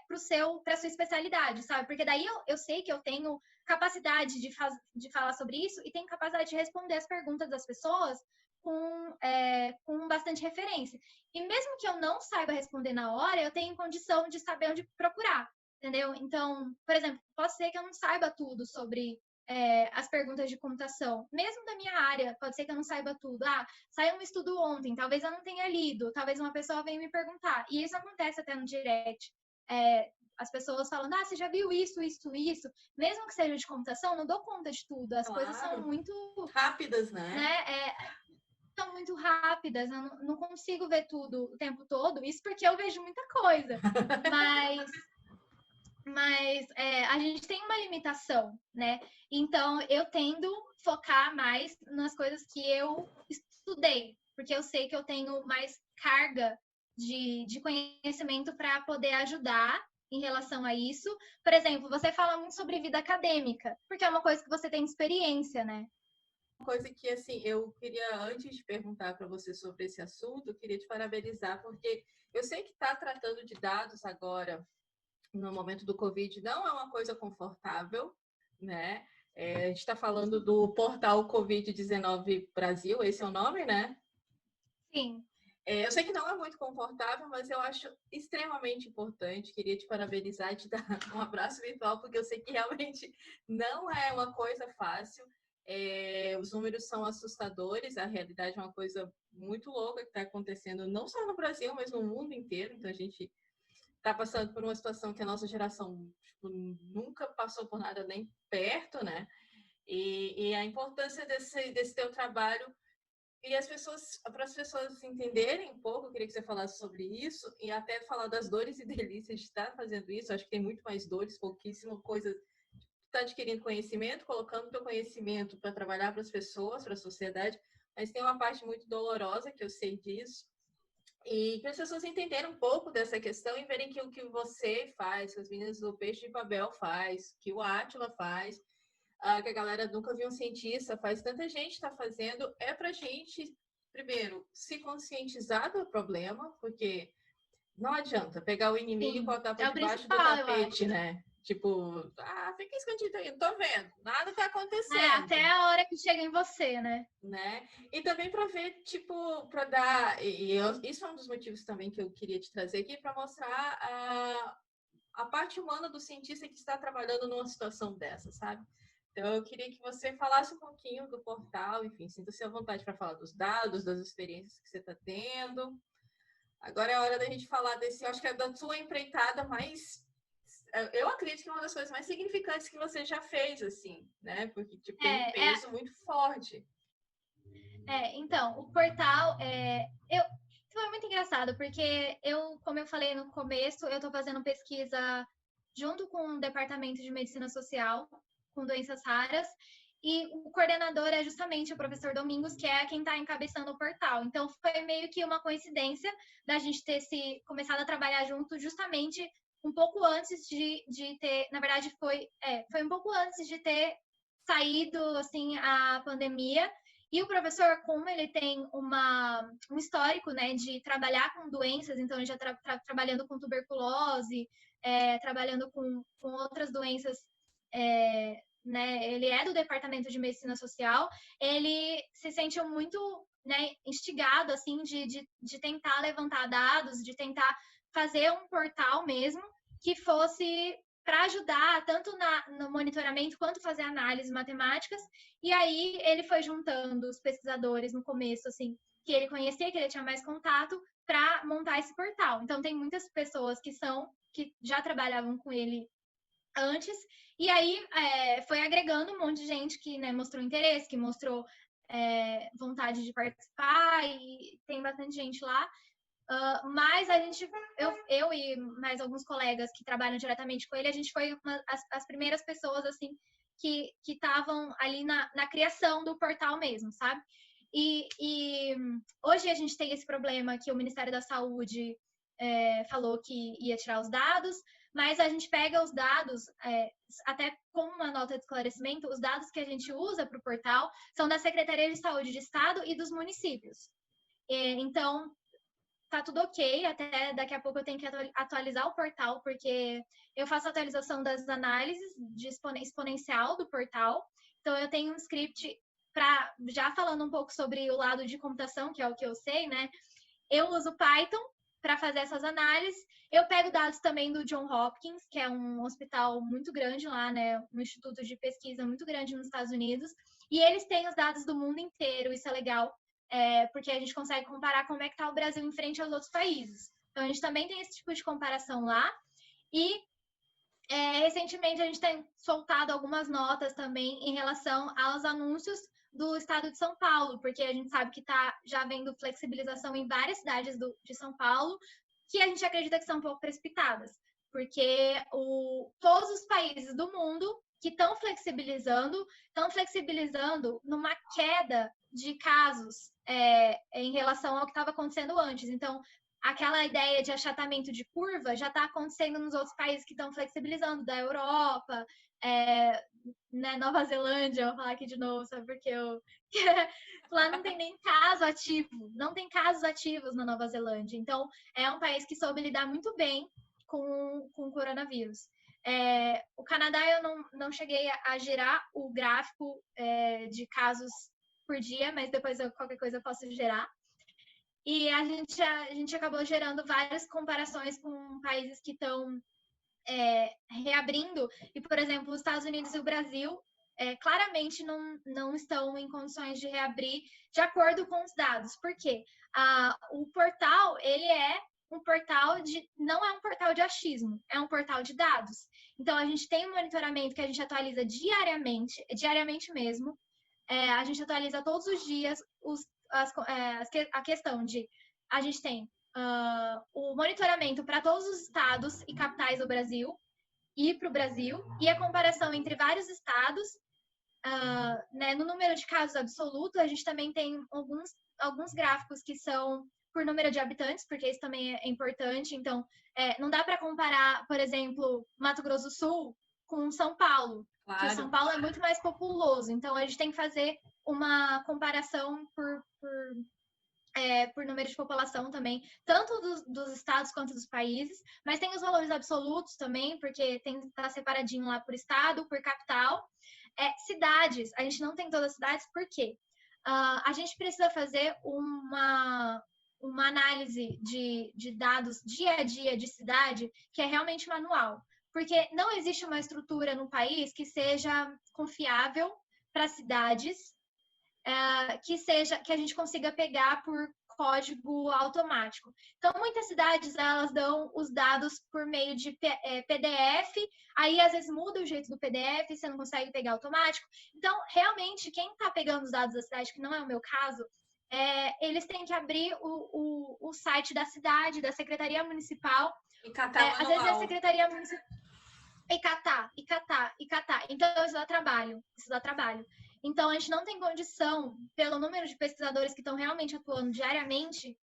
para a sua especialidade, sabe? Porque daí eu sei que eu tenho capacidade de falar sobre isso e tenho capacidade de responder as perguntas das pessoas com bastante referência. E mesmo que eu não saiba responder na hora, eu tenho condição de saber onde procurar, entendeu? Então, por exemplo, pode ser que eu não saiba tudo sobre as perguntas de computação, mesmo da minha área, pode ser que eu não saiba tudo. Saiu um estudo ontem, talvez eu não tenha lido, talvez uma pessoa venha me perguntar. E isso acontece até no direct. As pessoas falando, você já viu isso, isso, isso. Mesmo que seja de computação, não dou conta de tudo. As coisas são muito rápidas, né? São muito rápidas, eu não consigo ver tudo o tempo todo. Isso porque eu vejo muita coisa. Mas a gente tem uma limitação, né? Então, eu tendo a focar mais nas coisas que eu estudei, porque eu sei que eu tenho mais carga de conhecimento para poder ajudar em relação a isso. Por exemplo, você fala muito sobre vida acadêmica, porque é uma coisa que você tem experiência, né? Uma coisa que, assim, eu queria, antes de perguntar para você sobre esse assunto, eu queria te parabenizar, porque eu sei que está tratando de dados agora, no momento do Covid, não é uma coisa confortável, né? A gente está falando do portal Covid-19 Brasil, esse é o nome, né? Sim. Eu sei que não é muito confortável, mas eu acho extremamente importante. Queria te parabenizar e te dar um abraço virtual, porque eu sei que realmente não é uma coisa fácil. Os números são assustadores, a realidade é uma coisa muito louca que está acontecendo, não só no Brasil, mas no mundo inteiro. Então, a gente está passando por uma situação que a nossa geração nunca passou por nada nem perto, né? E a importância desse teu trabalho e para as pessoas entenderem um pouco, eu queria que você falasse sobre isso e até falar das dores e delícias de estar fazendo isso. Acho que tem muito mais dores, pouquíssima coisa. Está adquirindo conhecimento, colocando o teu conhecimento para trabalhar para as pessoas, para a sociedade, mas tem uma parte muito dolorosa que eu sei disso. E para as pessoas entenderem um pouco dessa questão e verem que o que você faz, que as meninas do Peixe de Babel faz, que o Átila faz, que a galera nunca viu um cientista, faz, tanta gente está fazendo, para a gente, primeiro, se conscientizar do problema, porque não adianta pegar o inimigo e botar para debaixo do tapete, né? Tipo, fica escondido aí, não tô vendo, nada tá acontecendo. Até a hora que chega em você, né? E também para ver, tipo, para dar. Isso é um dos motivos também que eu queria te trazer aqui, para mostrar a parte humana do cientista que está trabalhando numa situação dessa, sabe? Então, eu queria que você falasse um pouquinho do portal, enfim, sinta-se à vontade para falar dos dados, das experiências que você está tendo. Agora é a hora da gente falar desse, acho que é da sua empreitada mais, eu acredito que é uma das coisas mais significantes que você já fez, assim, né? Porque tipo, tem um peso muito forte. Então, o portal, foi muito engraçado, porque como eu falei no começo, eu estou fazendo pesquisa junto com o Departamento de Medicina Social, com doenças raras, e o coordenador é justamente o professor Domingos, que é quem está encabeçando o portal. Então, foi meio que uma coincidência da gente ter começado a trabalhar junto justamente um pouco antes de ter, na verdade, foi um pouco antes de ter saído, assim, a pandemia. E o professor, como ele tem um histórico, né, de trabalhar com doenças, então ele já trabalhando com tuberculose, trabalhando com outras doenças, né, ele é do Departamento de Medicina Social, ele se sentiu muito, né, instigado, assim, de tentar levantar dados, de tentar fazer um portal mesmo que fosse para ajudar tanto no monitoramento quanto fazer análises matemáticas. E aí ele foi juntando os pesquisadores no começo, assim, que ele conhecia, que ele tinha mais contato, para montar esse portal. Então tem muitas pessoas que já trabalhavam com ele antes, e aí foi agregando um monte de gente que, né, mostrou interesse, que mostrou vontade de participar, e tem bastante gente lá. Mas eu e mais alguns colegas que trabalham diretamente com ele, a gente foi as primeiras pessoas, assim, que estavam ali na criação do portal mesmo, sabe? E hoje a gente tem esse problema que o Ministério da Saúde falou que ia tirar os dados, mas a gente pega os dados, até com uma nota de esclarecimento, os dados que a gente usa para o portal são da Secretaria de Saúde de Estado e dos municípios. Então, tá tudo ok, até daqui a pouco eu tenho que atualizar o portal, porque eu faço a atualização das análises de exponencial do portal. Então, eu tenho um script já falando um pouco sobre o lado de computação, que é o que eu sei, né? Eu uso Python para fazer essas análises. Eu pego dados também do Johns Hopkins, que é um hospital muito grande lá, né? Um instituto de pesquisa muito grande nos Estados Unidos. E eles têm os dados do mundo inteiro, isso é legal, porque a gente consegue comparar como é que está o Brasil em frente aos outros países. Então, a gente também tem esse tipo de comparação lá. E recentemente a gente tem soltado algumas notas também em relação aos anúncios do estado de São Paulo, porque a gente sabe que está já havendo flexibilização em várias cidades de São Paulo, que a gente acredita que são um pouco precipitadas, porque todos os países do mundo que estão flexibilizando numa queda de casos em relação ao que estava acontecendo antes. Então, aquela ideia de achatamento de curva já está acontecendo nos outros países que estão flexibilizando, da Europa, né, Nova Zelândia, vou falar aqui de novo, sabe, porque lá não tem nem caso ativo, não tem casos ativos na Nova Zelândia. Então, é um país que soube lidar muito bem com o coronavírus. O Canadá, eu não cheguei a gerar o gráfico de casos por dia, mas depois qualquer coisa eu posso gerar. E a gente acabou gerando várias comparações com países que estão reabrindo. E, por exemplo, os Estados Unidos e o Brasil claramente não estão em condições de reabrir de acordo com os dados. Por quê? O portal, ele não é um portal de achismo, é um portal de dados. Então, a gente tem um monitoramento que a gente atualiza diariamente mesmo. A gente atualiza todos os dias a questão de a gente tem o monitoramento para todos os estados e capitais do Brasil e para o Brasil, e a comparação entre vários estados, né, no número de casos absoluto. A gente também tem alguns gráficos que são por número de habitantes, porque isso também é importante. Então, não dá para comparar, por exemplo, Mato Grosso do Sul com São Paulo, claro, porque São Paulo é muito mais populoso. Então, a gente tem que fazer uma comparação por número de população também, tanto dos estados quanto dos países, mas tem os valores absolutos também, porque tem que estar separadinho lá por estado, por capital. Cidades, a gente não tem todas as cidades, por quê? A gente precisa fazer uma análise de dados dia a dia de cidade que é realmente manual, porque não existe uma estrutura no país que seja confiável para cidades, que a gente consiga pegar por código automático. Então, muitas cidades, elas dão os dados por meio de PDF, aí às vezes muda o jeito do PDF, você não consegue pegar automático. Então, realmente, quem está pegando os dados da cidade, que não é o meu caso, eles têm que abrir o site da cidade, da Secretaria Municipal. E catar às vezes a Secretaria Municipal... E catar. Então, isso dá trabalho. Então, a gente não tem condição, pelo número de pesquisadores que estão realmente atuando diariamente,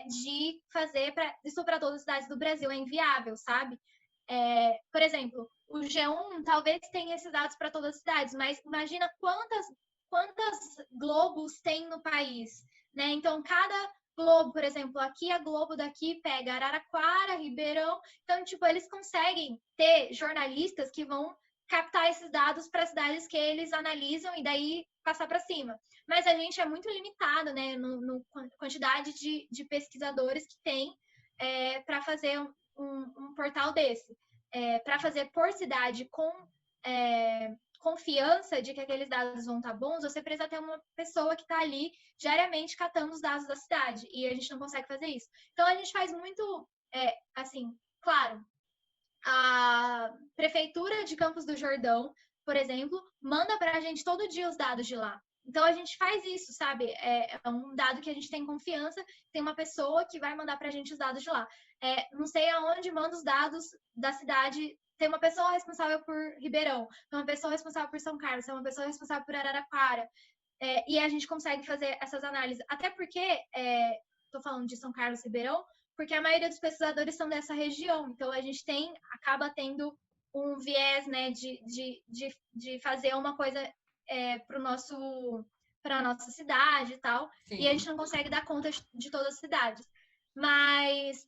de fazer isso para todas as cidades do Brasil. É inviável, sabe? Por exemplo, o G1 talvez tenha esses dados para todas as cidades, mas imagina quantas globos tem no país, né? Então, cada globo, por exemplo, aqui a Globo daqui pega Araraquara, Ribeirão. Então, tipo, eles conseguem ter jornalistas que vão captar esses dados para cidades que eles analisam e daí passar para cima. Mas a gente é muito limitado, né, no quantidade de pesquisadores que tem para fazer um portal desse. Para fazer por cidade com confiança de que aqueles dados vão estar bons, você precisa ter uma pessoa que está ali diariamente catando os dados da cidade, e a gente não consegue fazer isso. Então, a gente faz muito, assim, claro, a Prefeitura de Campos do Jordão, por exemplo, manda para a gente todo dia os dados de lá. Então, a gente faz isso, sabe? É um dado que a gente tem confiança, tem uma pessoa que vai mandar para a gente os dados de lá. Não sei aonde manda os dados da cidade. Tem uma pessoa responsável por Ribeirão, tem uma pessoa responsável por São Carlos, tem uma pessoa responsável por Araraquara. E a gente consegue fazer essas análises. Até porque, estou falando de São Carlos e Ribeirão, porque a maioria dos pesquisadores são dessa região. Então, a gente acaba tendo um viés, né, de fazer uma coisa para a nossa cidade e tal. Sim. E a gente não consegue dar conta de todas as cidades. Mas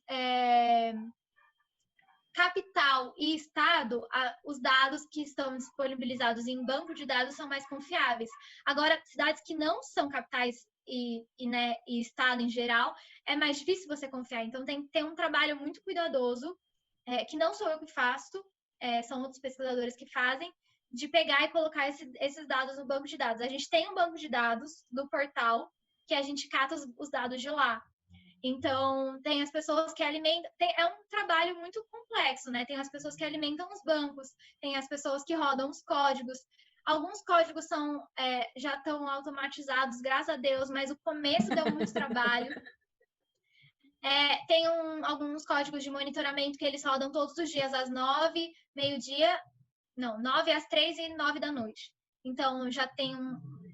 capital e estado, os dados que estão disponibilizados em banco de dados são mais confiáveis. Agora, cidades que não são capitais e estado em geral, é mais difícil você confiar. Então, tem que ter um trabalho muito cuidadoso, que não sou eu que faço, são outros pesquisadores que fazem, de pegar e colocar esses dados no banco de dados. A gente tem um banco de dados do portal, que a gente cata os dados de lá. Então, tem as pessoas que alimentam... É um trabalho muito complexo, né? Tem as pessoas que alimentam os bancos, tem as pessoas que rodam os códigos. Alguns códigos já estão automatizados, graças a Deus, mas o começo deu muito trabalho. Tem alguns códigos de monitoramento que eles rodam todos os dias, às 9, meio-dia... Não, 9 às 3 e 9 da noite. Então, já tem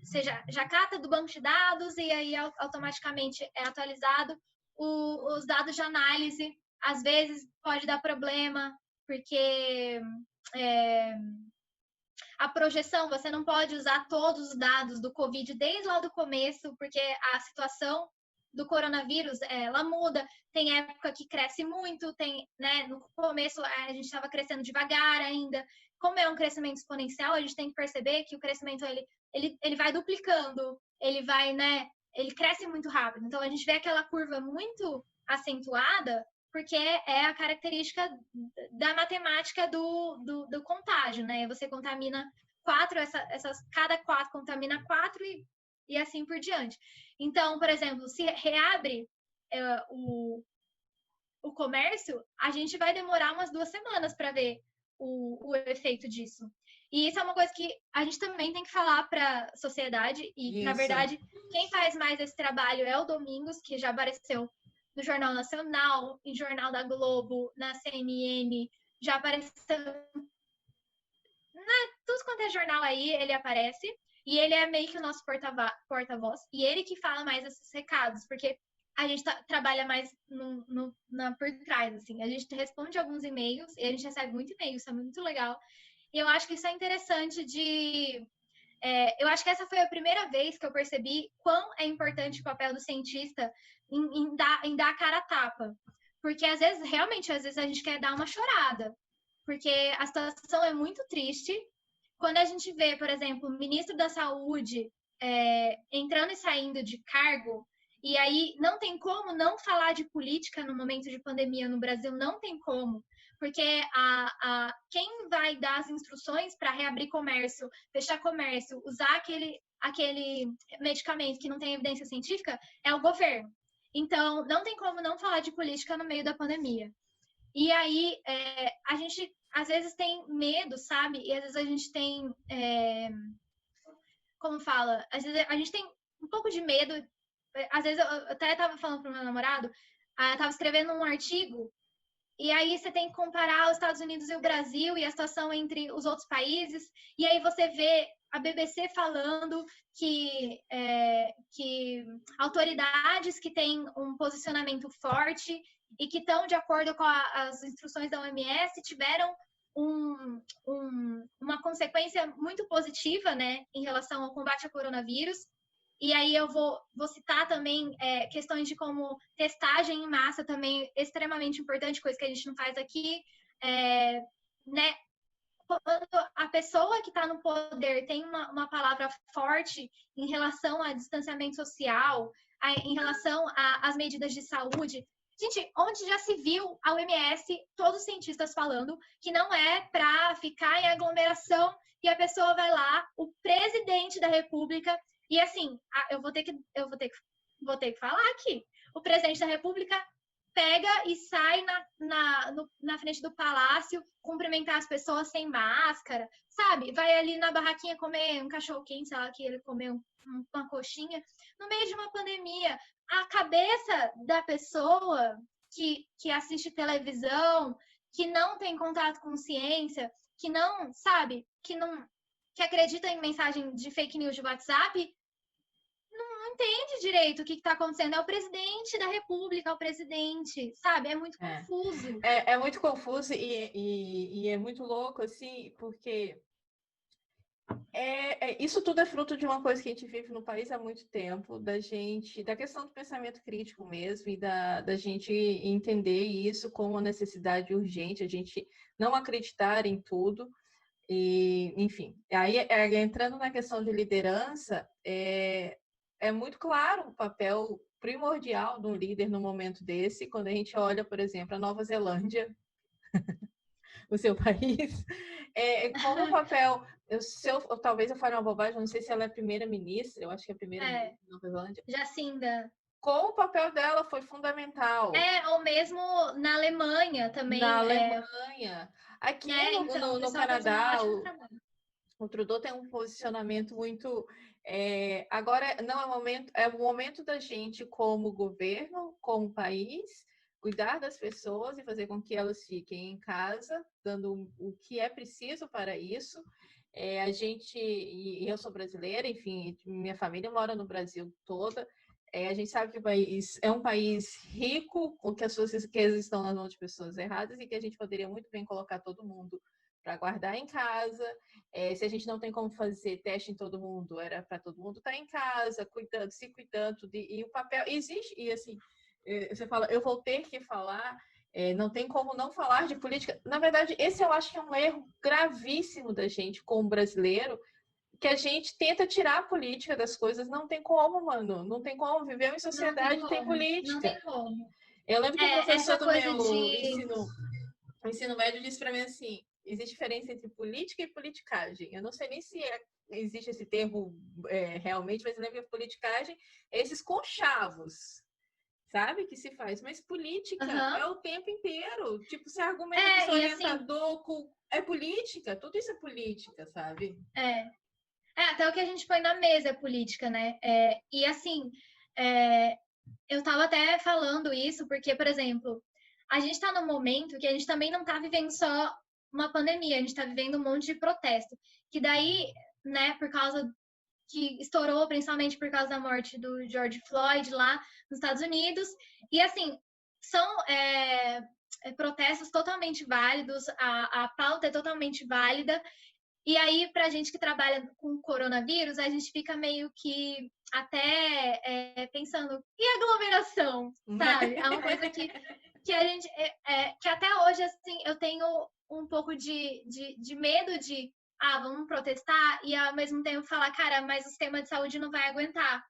você já cata do banco de dados e aí automaticamente é atualizado. Os dados de análise, às vezes, pode dar problema, porque a projeção, você não pode usar todos os dados do Covid desde lá do começo, porque a situação do coronavírus, ela muda. Tem época que cresce muito, né, no começo a gente estava crescendo devagar ainda. Como é um crescimento exponencial, a gente tem que perceber que o crescimento ele vai duplicando, ele vai, né, ele cresce muito rápido. Então, a gente vê aquela curva muito acentuada, porque é a característica da matemática do contágio, né? Você contamina 4, cada 4 contamina 4 e assim por diante. Então, por exemplo, se reabre o comércio, a gente vai demorar umas 2 semanas para ver o efeito disso. E isso é uma coisa que a gente também tem que falar para a sociedade. E, isso. Na verdade, quem faz mais esse trabalho é o Domingos, que já apareceu no Jornal Nacional, em Jornal da Globo, na CNN, já apareceu... Tudo quanto é jornal aí, ele aparece. E ele é meio que o nosso porta-voz. E ele que fala mais esses recados, porque a gente trabalha mais por trás, assim. A gente responde alguns e-mails, e a gente recebe muito e-mail, isso é muito legal. E eu acho que isso é interessante eu acho que essa foi a primeira vez que eu percebi quão é importante o papel do cientista em dar a cara a tapa. Porque, realmente, às vezes a gente quer dar uma chorada. Porque a situação é muito triste. Quando a gente vê, por exemplo, o ministro da Saúde entrando e saindo de cargo, e aí não tem como não falar de política no momento de pandemia no Brasil, não tem como. porque quem vai dar as instruções para reabrir comércio, fechar comércio, usar aquele medicamento que não tem evidência científica é o governo. Então, não tem como não falar de política no meio da pandemia. E aí, a gente, às vezes, tem medo, sabe? E às vezes a gente tem, como fala? Às vezes a gente tem um pouco de medo. Às vezes, eu até estava falando para o meu namorado, eu estava escrevendo um artigo, e aí você tem que comparar os Estados Unidos e o Brasil e a situação entre os outros países, e aí você vê a BBC falando que autoridades que têm um posicionamento forte e que estão de acordo com as instruções da OMS tiveram uma consequência muito positiva, né, em relação ao combate ao coronavírus. E aí eu vou citar também questões de como testagem em massa também é extremamente importante, coisa que a gente não faz aqui, né? Quando a pessoa que está no poder tem uma palavra forte em relação ao distanciamento social, em relação às medidas de saúde, gente, onde já se viu a OMS, todos os cientistas falando que não é para ficar em aglomeração e a pessoa vai lá, o presidente da República, e assim, eu vou ter que falar aqui, o presidente da República pega e sai na frente do palácio, cumprimentar as pessoas sem máscara, sabe? Vai ali na barraquinha comer um cachorro-quente, sei lá, que ele comeu uma coxinha, no meio de uma pandemia. A cabeça da pessoa que assiste televisão, que não tem contato com ciência, que não, sabe, que acredita em mensagem de fake news de WhatsApp, não entende direito o que está acontecendo. É o presidente da República, é o presidente, sabe? É muito confuso. É muito confuso e é muito louco, assim, porque isso tudo é fruto de uma coisa que a gente vive no país há muito tempo, da questão do pensamento crítico mesmo, e da gente entender isso como uma necessidade urgente, a gente não acreditar em tudo. E, enfim, aí entrando na questão de liderança, é muito claro o papel primordial de um líder no momento desse, quando a gente olha, por exemplo, a Nova Zelândia, o seu país, como o papel, talvez eu fale uma bobagem, não sei se ela é primeira-ministra, eu acho que é primeira-ministra da Nova Zelândia. Jacinda. Como o papel dela foi fundamental. Ou mesmo na Alemanha também. Na Alemanha. Aqui no Canadá, o Trudeau tem um posicionamento muito... agora não é o momento da gente, como governo, como país, cuidar das pessoas e fazer com que elas fiquem em casa, dando o que é preciso para isso. E eu sou brasileira, enfim, minha família mora no Brasil toda. A gente sabe que o país é um país rico, que as suas riquezas estão nas mãos de pessoas erradas e que a gente poderia muito bem colocar todo mundo para guardar em casa. Se a gente não tem como fazer teste em todo mundo, era para todo mundo estar em casa, se cuidando. E o papel existe, e assim, você fala, eu vou ter que falar, não tem como não falar de política. Na verdade, esse eu acho que é um erro gravíssimo da gente, como brasileiro, que a gente tenta tirar a política das coisas. Não tem como, mano. Não tem como. Viver em sociedade tem política. Não tem como. Eu lembro que o professor do meu ensino médio disse para mim assim, existe diferença entre política e politicagem. Eu não sei nem se existe esse termo realmente, mas eu lembro que politicagem é esses conchavos, sabe, que se faz. Mas política é o tempo inteiro. Tipo, você argumenta com seu orientador, assim, é política. Tudo isso é política, sabe? Até o que a gente põe na mesa é política, né? E assim, eu tava até falando isso porque, por exemplo, a gente tá num momento que a gente também não tá vivendo só uma pandemia, a gente tá vivendo um monte de protesto. Que daí, né, por causa que estourou, principalmente por causa da morte do George Floyd lá nos Estados Unidos. E assim, são protestos totalmente válidos, a pauta é totalmente válida. E aí, pra gente que trabalha com coronavírus, a gente fica meio que até pensando, e aglomeração, sabe? É uma coisa que a gente, que até hoje, assim, eu tenho um pouco de medo de, vamos protestar, e ao mesmo tempo falar, cara, mas o sistema de saúde não vai aguentar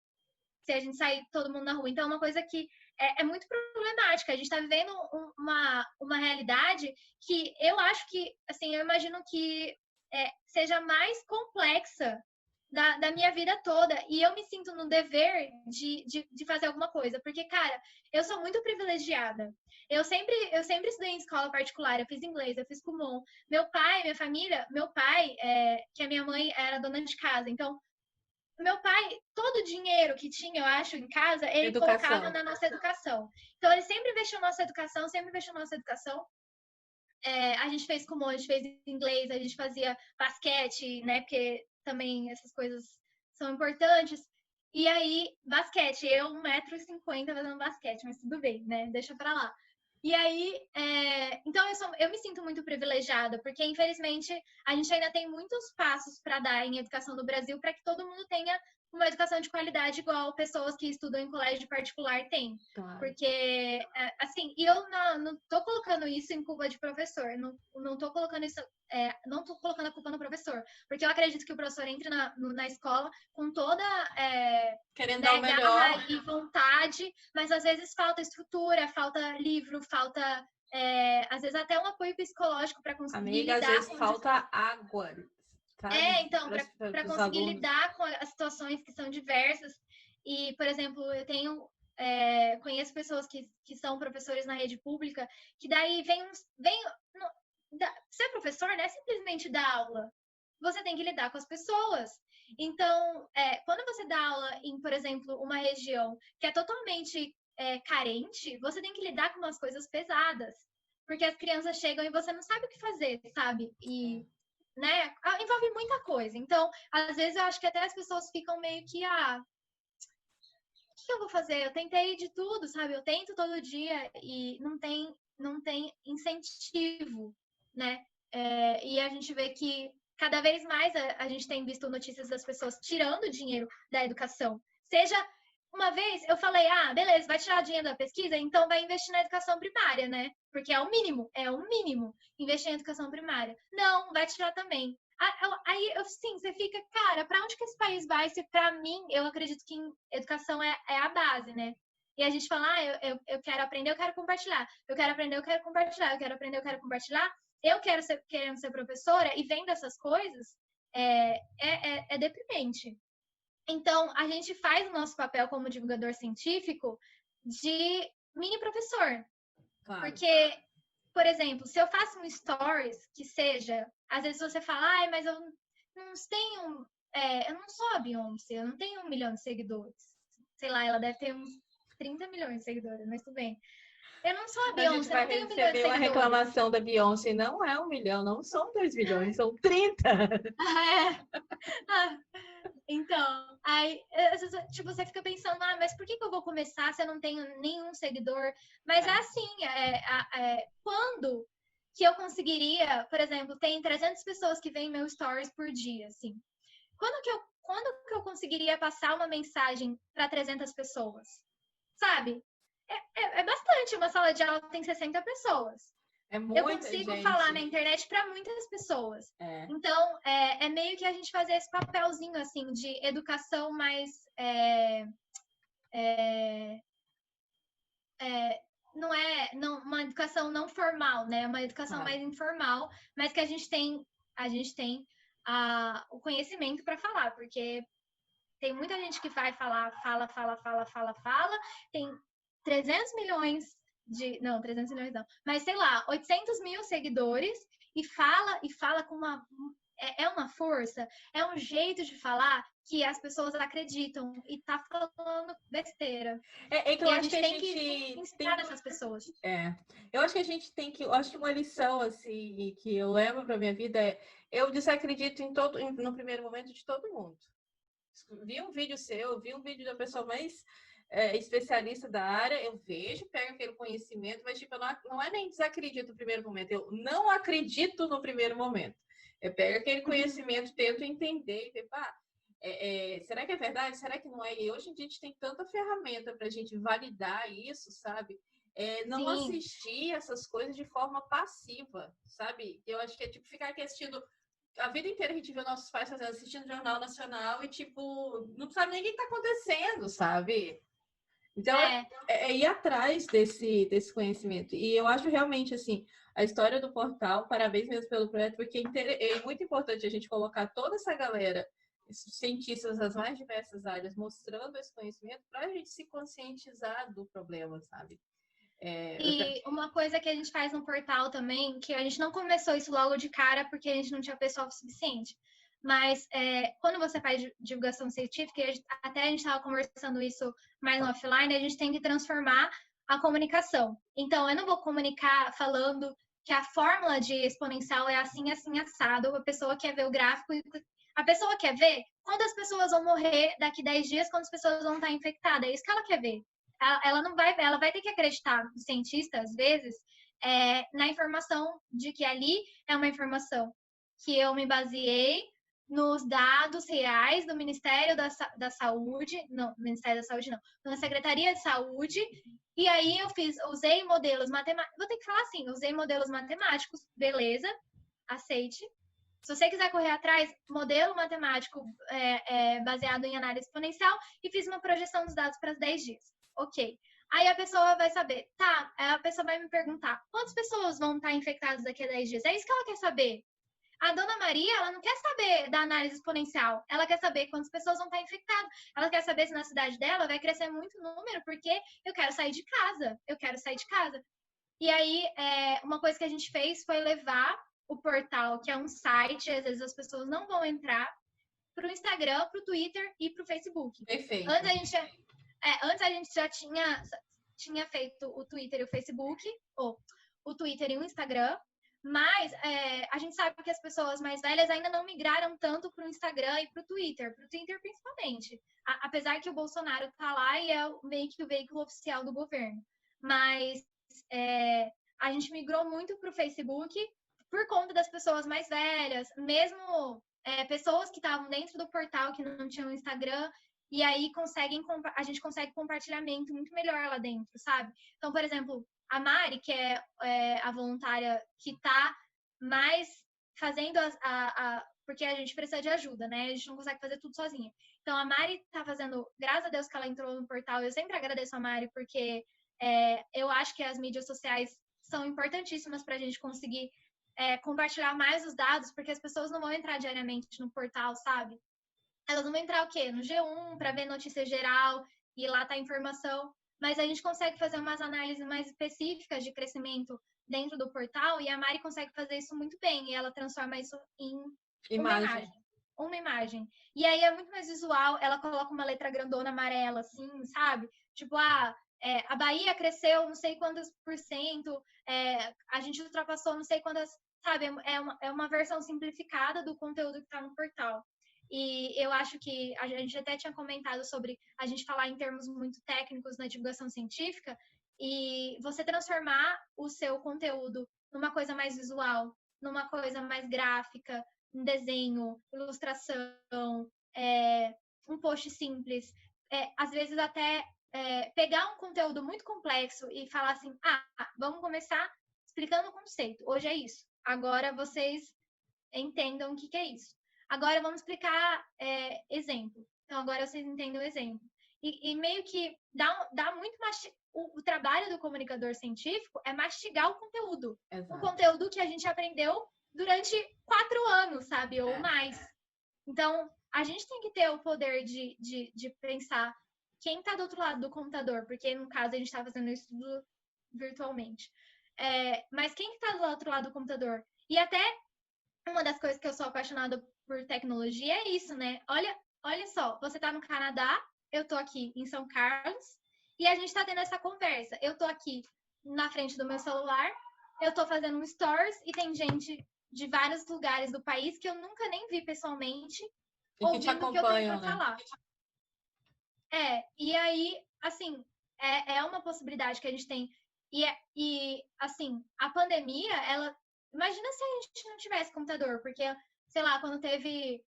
se a gente sair todo mundo na rua. Então, é uma coisa que é muito problemática. A gente está vivendo uma realidade que eu acho que, assim, eu imagino que seja mais complexa da minha vida toda. E eu me sinto no dever de fazer alguma coisa. Porque, cara, eu sou muito privilegiada. Eu sempre estudei em escola particular. Eu fiz inglês, eu fiz Kumon. Meu pai, minha família, que a minha mãe era dona de casa. Então, meu pai, todo o dinheiro que tinha, eu acho, em casa, ele colocava na nossa educação. Então, ele sempre investiu na nossa educação, sempre investiu na nossa educação. A gente fez Kumon, a gente fez inglês, a gente fazia basquete, né? Porque também essas coisas são importantes. E aí, basquete, eu 1,50 m fazendo basquete, mas tudo bem, né? Deixa pra lá. E aí, então eu me sinto muito privilegiada, porque infelizmente a gente ainda tem muitos passos para dar em educação no Brasil para que todo mundo tenha uma educação de qualidade igual pessoas que estudam em colégio particular têm. Claro. Porque, assim, e eu não tô colocando isso em culpa de professor, não tô colocando isso, não tô colocando a culpa no professor, porque eu acredito que o professor entre na escola com toda querendo dar o melhor e vontade, mas às vezes falta estrutura, falta livro, falta às vezes até um apoio psicológico para conseguir Amiga, lidar às vezes falta água. Sabe? Então, para conseguir lidar com as situações que são diversas. E, por exemplo, eu conheço pessoas que são professores na rede pública, que daí ser professor não é simplesmente dar aula. Você tem que lidar com as pessoas. Então, quando você dá aula em, por exemplo, uma região que é totalmente carente, você tem que lidar com umas coisas pesadas. Porque as crianças chegam e você não sabe o que fazer, sabe? E, né, envolve muita coisa. Então, às vezes eu acho que até as pessoas ficam meio que, o que eu vou fazer? Eu tentei de tudo, sabe? Eu tento todo dia e não tem incentivo, né? E a gente vê que cada vez mais a gente tem visto notícias das pessoas tirando dinheiro da educação. Seja, uma vez eu falei, beleza, vai tirar dinheiro da pesquisa, então vai investir na educação primária, né? Porque é o mínimo investir em educação primária. Não, vai tirar também. Aí, sim, você fica, cara, para onde que esse país vai? Se para mim, eu acredito que educação é a base, né? E a gente fala, eu quero aprender, eu quero compartilhar. Eu quero aprender, eu quero compartilhar. Eu quero aprender, eu quero compartilhar. Eu querendo ser professora e vendo essas coisas, é deprimente. Então, a gente faz o nosso papel como divulgador científico de mini professor. Claro. Porque, por exemplo, se eu faço um stories que seja, às vezes você fala, mas eu não tenho, eu não sou a Beyoncé, eu não tenho 1 milhão de seguidores. Sei lá, ela deve ter uns 30 milhões de seguidores, mas tudo bem. Eu não sou a Beyoncé, eu não tenho 1 milhão de seguidores. A gente vai receber uma reclamação da Beyoncé, não é 1 milhão, não são 2 milhões, são 30. Então, aí, tipo, você fica pensando, mas por que eu vou começar se eu não tenho nenhum seguidor? Mas é assim, quando que eu conseguiria, por exemplo, tem 300 pessoas que veem meu stories por dia, assim. Quando que eu conseguiria passar uma mensagem para 300 pessoas? Sabe? É bastante, uma sala de aula tem 60 pessoas. Eu consigo falar na internet para muitas pessoas. Então, é meio que a gente fazer esse papelzinho, assim, de educação mais... uma educação não formal, né? Uma educação mais informal, mas que a gente tem o conhecimento para falar, porque tem muita gente que vai fala. Tem 300 milhões não, 300 milhões não. Mas, sei lá, 800 mil seguidores e fala com uma... uma força, é um jeito de falar que as pessoas acreditam e tá falando besteira. Que eu acho que a gente tem que ensinar essas pessoas. Eu acho que a gente tem que... Eu acho que uma lição, assim, que eu levo pra minha vida é... Eu desacredito no primeiro momento de todo mundo. Vi um vídeo seu, vi um vídeo da pessoa mais... especialista da área, eu vejo, pego aquele conhecimento, mas tipo, não é nem desacredito no primeiro momento, eu não acredito no primeiro momento. Eu pego aquele conhecimento, tento entender, e ver, será que é verdade? Será que não é? E hoje em dia a gente tem tanta ferramenta para a gente validar isso, sabe? Não Sim. assistir essas coisas de forma passiva, sabe? Eu acho que é tipo ficar aqui assistindo a vida inteira. A gente viu nossos pais assistindo o Jornal Nacional e tipo, não sabe nem o que está acontecendo, sabe? Então, é ir atrás desse conhecimento. E eu acho realmente, assim, a história do portal, parabéns mesmo pelo projeto, porque é muito importante a gente colocar toda essa galera, esses cientistas das mais diversas áreas, mostrando esse conhecimento para a gente se conscientizar do problema, sabe? E uma coisa que a gente faz no portal também, que a gente não começou isso logo de cara, porque a gente não tinha pessoal suficiente. Mas quando você faz divulgação científica, até a gente estava conversando isso mais no offline, a gente tem que transformar a comunicação. Então, eu não vou comunicar falando que a fórmula de exponencial é assim, assim, assado. A pessoa quer ver o gráfico e a pessoa quer ver quantas pessoas vão morrer daqui 10 dias, quantas pessoas vão estar infectadas. É isso que ela quer ver. Ela não vai, ela vai ter que acreditar no cientista, às vezes, na informação de que ali é uma informação que eu me baseei nos dados reais do Ministério da Saúde, não, Ministério da Saúde não, na Secretaria de Saúde, e aí eu usei modelos matemáticos, vou ter que falar assim, usei modelos matemáticos, beleza, aceite. Se você quiser correr atrás, modelo matemático baseado em análise exponencial e fiz uma projeção dos dados para 10 dias. Ok. Aí a pessoa vai saber, tá, a pessoa vai me perguntar, quantas pessoas vão estar infectadas daqui a 10 dias? É isso que ela quer saber. A dona Maria, ela não quer saber da análise exponencial, ela quer saber quantas pessoas vão estar infectadas. Ela quer saber se na cidade dela vai crescer muito o número, porque eu quero sair de casa. E aí, uma coisa que a gente fez foi levar o portal, que é um site, às vezes as pessoas não vão entrar, para o Instagram, para o Twitter e para o Facebook. Perfeito. Antes a gente já tinha feito o Twitter e o Facebook, ou o Twitter e o Instagram, mas a gente sabe que as pessoas mais velhas ainda não migraram tanto para o Instagram e para o Twitter principalmente. Apesar que o Bolsonaro está lá e é meio que o veículo oficial do governo. Mas a gente migrou muito para o Facebook por conta das pessoas mais velhas, mesmo pessoas que estavam dentro do portal que não tinham Instagram, e aí a gente consegue compartilhamento muito melhor lá dentro, sabe? Então, por exemplo, a Mari, que é a voluntária que está mais fazendo porque a gente precisa de ajuda, né? A gente não consegue fazer tudo sozinha. Então, a Mari está fazendo, graças a Deus que ela entrou no portal, eu sempre agradeço a Mari, porque eu acho que as mídias sociais são importantíssimas para a gente conseguir compartilhar mais os dados, porque as pessoas não vão entrar diariamente no portal, sabe? Elas vão entrar o quê? No G1 para ver notícia geral e lá tá a informação. Mas a gente consegue fazer umas análises mais específicas de crescimento dentro do portal e a Mari consegue fazer isso muito bem e ela transforma isso em uma imagem. E aí é muito mais visual, ela coloca uma letra grandona amarela, assim, sabe? Tipo, a Bahia cresceu não sei quantos por cento, a gente ultrapassou não sei quantas, sabe? É uma versão simplificada do conteúdo que está no portal. E eu acho que a gente até tinha comentado sobre a gente falar em termos muito técnicos na divulgação científica e você transformar o seu conteúdo numa coisa mais visual, numa coisa mais gráfica, um desenho, ilustração, um post simples, às vezes até pegar um conteúdo muito complexo e falar assim, vamos começar explicando o conceito. Hoje é isso. Agora vocês entendam o que é isso. Agora vamos explicar exemplo. Então, agora vocês entendem o exemplo. E meio que dá muito o trabalho do comunicador científico é mastigar o conteúdo. Exato. O conteúdo que a gente aprendeu durante 4 anos, sabe? Ou mais. Então, a gente tem que ter o poder de pensar quem está do outro lado do computador, porque no caso a gente está fazendo isso tudo virtualmente. Mas quem está do outro lado do computador? E até uma das coisas que eu sou apaixonada por tecnologia é isso, né? Olha só, você tá no Canadá, eu tô aqui em São Carlos, e a gente tá tendo essa conversa. Eu tô aqui na frente do meu celular, eu tô fazendo um stories, e tem gente de vários lugares do país que eu nunca nem vi pessoalmente, ouvindo o que eu tenho pra falar. E aí, assim, é uma possibilidade que a gente tem. E assim, a pandemia, imagina se a gente não tivesse computador, porque, sei lá, quando teve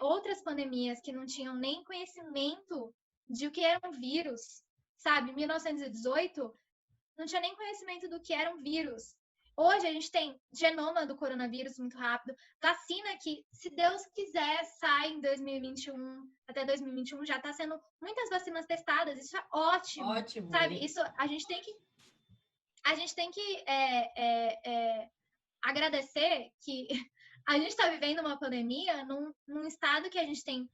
outras pandemias que não tinham nem conhecimento de o que era um vírus, sabe? Em 1918, não tinha nem conhecimento do que era um vírus. Hoje a gente tem genoma do coronavírus muito rápido, vacina que, se Deus quiser, sai em 2021, até 2021 já está sendo muitas vacinas testadas, isso é ótimo. Ótimo. Sabe, isso a gente tem que agradecer que a gente está vivendo uma pandemia num estado que a gente tem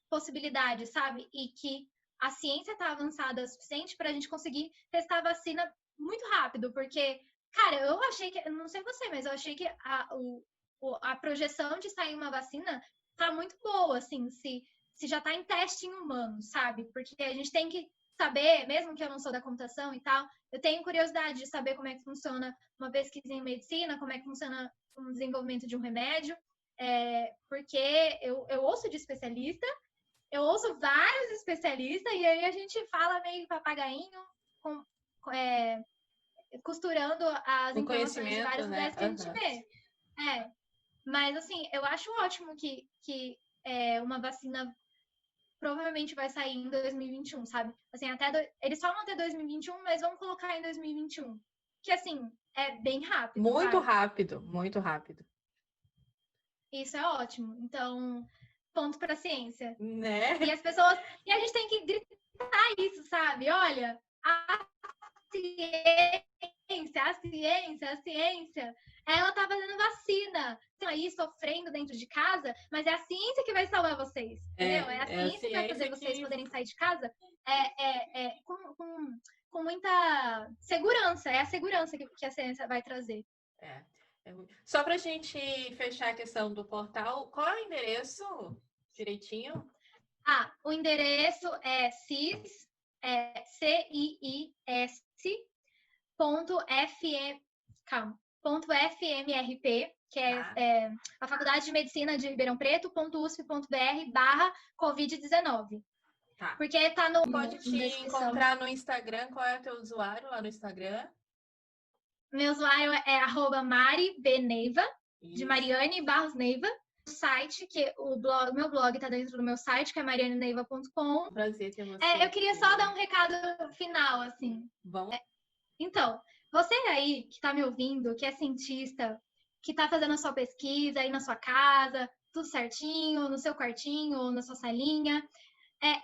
possibilidade, sabe? E que a ciência está avançada o suficiente para a gente conseguir testar a vacina muito rápido, porque, cara, eu achei que, não sei você, mas eu achei que a projeção de sair uma vacina tá muito boa, assim, se já está em teste em humanos, sabe? Porque a gente tem que saber, mesmo que eu não sou da computação e tal, eu tenho curiosidade de saber como é que funciona uma pesquisa em medicina, como é que funciona o desenvolvimento de um remédio, porque eu ouço de especialista, eu ouço vários especialistas, e aí a gente fala meio papagainho, costurando as informações de vários lugares que a gente vê. Mas, assim, eu acho ótimo que uma vacina provavelmente vai sair em 2021, sabe? Assim, eles falam até 2021, mas vamos colocar em 2021. Que, assim, é bem rápido. Muito rápido, muito rápido. Isso é ótimo. Então, ponto para a ciência. Né? E a gente tem que gritar isso, sabe? Olha, a ciência, ela tá fazendo vacina. Estão aí sofrendo dentro de casa, mas é a ciência que vai salvar vocês, entendeu? É a ciência que vai fazer vocês poderem sair de casa com muita segurança. É a segurança que a ciência vai trazer. Só pra gente fechar a questão do portal, qual é o endereço direitinho? O endereço é CIS.fmrp, que é a Faculdade de Medicina de Ribeirão Preto.usp.br/Covid-19. Tá. Porque tá no... Pode te encontrar no Instagram. Qual é o teu usuário lá no Instagram? Meu usuário é @MariBneiva, de Mariane Barros Neiva. O site, que meu blog tá dentro do meu site, que é marianeneiva.com. Prazer ter você. Eu queria só dar um recado final, assim. Vamos. Então, você aí que tá me ouvindo, que é cientista, que tá fazendo a sua pesquisa aí na sua casa, tudo certinho, no seu quartinho, na sua salinha,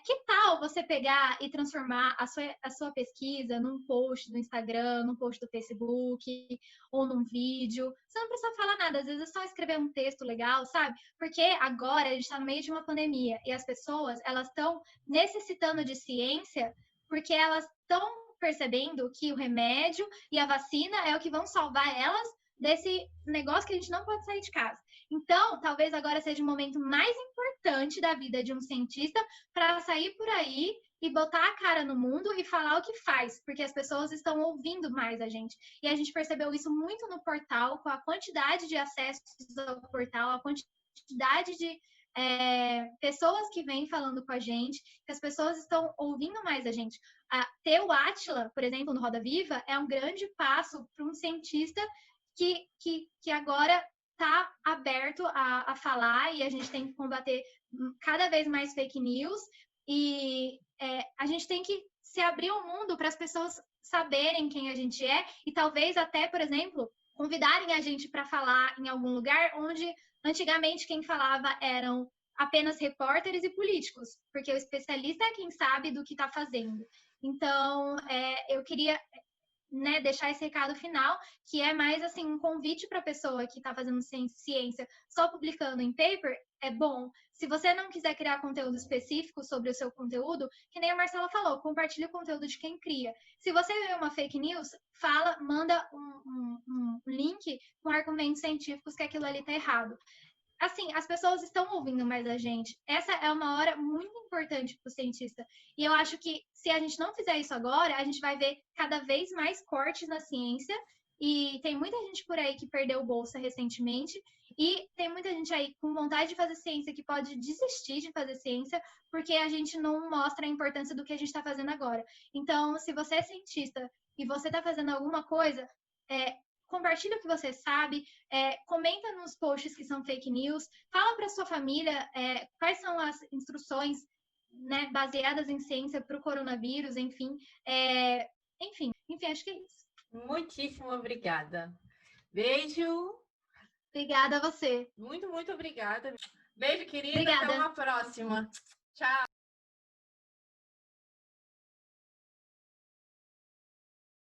que tal você pegar e transformar a sua pesquisa num post do Instagram, num post do Facebook, ou num vídeo? Você não precisa falar nada, às vezes é só escrever um texto legal, sabe? Porque agora a gente está no meio de uma pandemia e as pessoas, elas estão necessitando de ciência porque elas estão percebendo que o remédio e a vacina é o que vão salvar elas desse negócio que a gente não pode sair de casa. Então, talvez agora seja o momento mais importante da vida de um cientista para sair por aí e botar a cara no mundo e falar o que faz, porque as pessoas estão ouvindo mais a gente. E a gente percebeu isso muito no portal, com a quantidade de acessos ao portal, a quantidade de pessoas que vêm falando com a gente, que as pessoas estão ouvindo mais a gente. Ter o Átila, por exemplo, no Roda Viva, é um grande passo para um cientista que agora está aberto a falar, e a gente tem que combater cada vez mais fake news, e a gente tem que se abrir ao mundo para as pessoas saberem quem a gente é, e talvez até, por exemplo, convidarem a gente para falar em algum lugar onde antigamente quem falava eram apenas repórteres e políticos, porque o especialista é quem sabe do que está fazendo. Então, eu queria deixar esse recado final, que é mais assim um convite para a pessoa que está fazendo ciência só publicando em paper. É bom, se você não quiser criar conteúdo específico sobre o seu conteúdo, que nem a Marcela falou, compartilhe o conteúdo de quem cria. Se você vê uma fake news, manda um link com argumentos científicos que aquilo ali está errado. Assim, as pessoas estão ouvindo mais a gente. Essa é uma hora muito importante para o cientista. E eu acho que se a gente não fizer isso agora, a gente vai ver cada vez mais cortes na ciência. E tem muita gente por aí que perdeu bolsa recentemente. E tem muita gente aí com vontade de fazer ciência que pode desistir de fazer ciência porque a gente não mostra a importância do que a gente está fazendo agora. Então, se você é cientista e você está fazendo alguma coisa, compartilha o que você sabe, comenta nos posts que são fake news, fala para sua família quais são as instruções, né, baseadas em ciência para o coronavírus, enfim, acho que é isso. Muitíssimo obrigada. Beijo. Obrigada a você. Muito, muito obrigada. Beijo, querida. Obrigada. Até uma próxima. Tchau.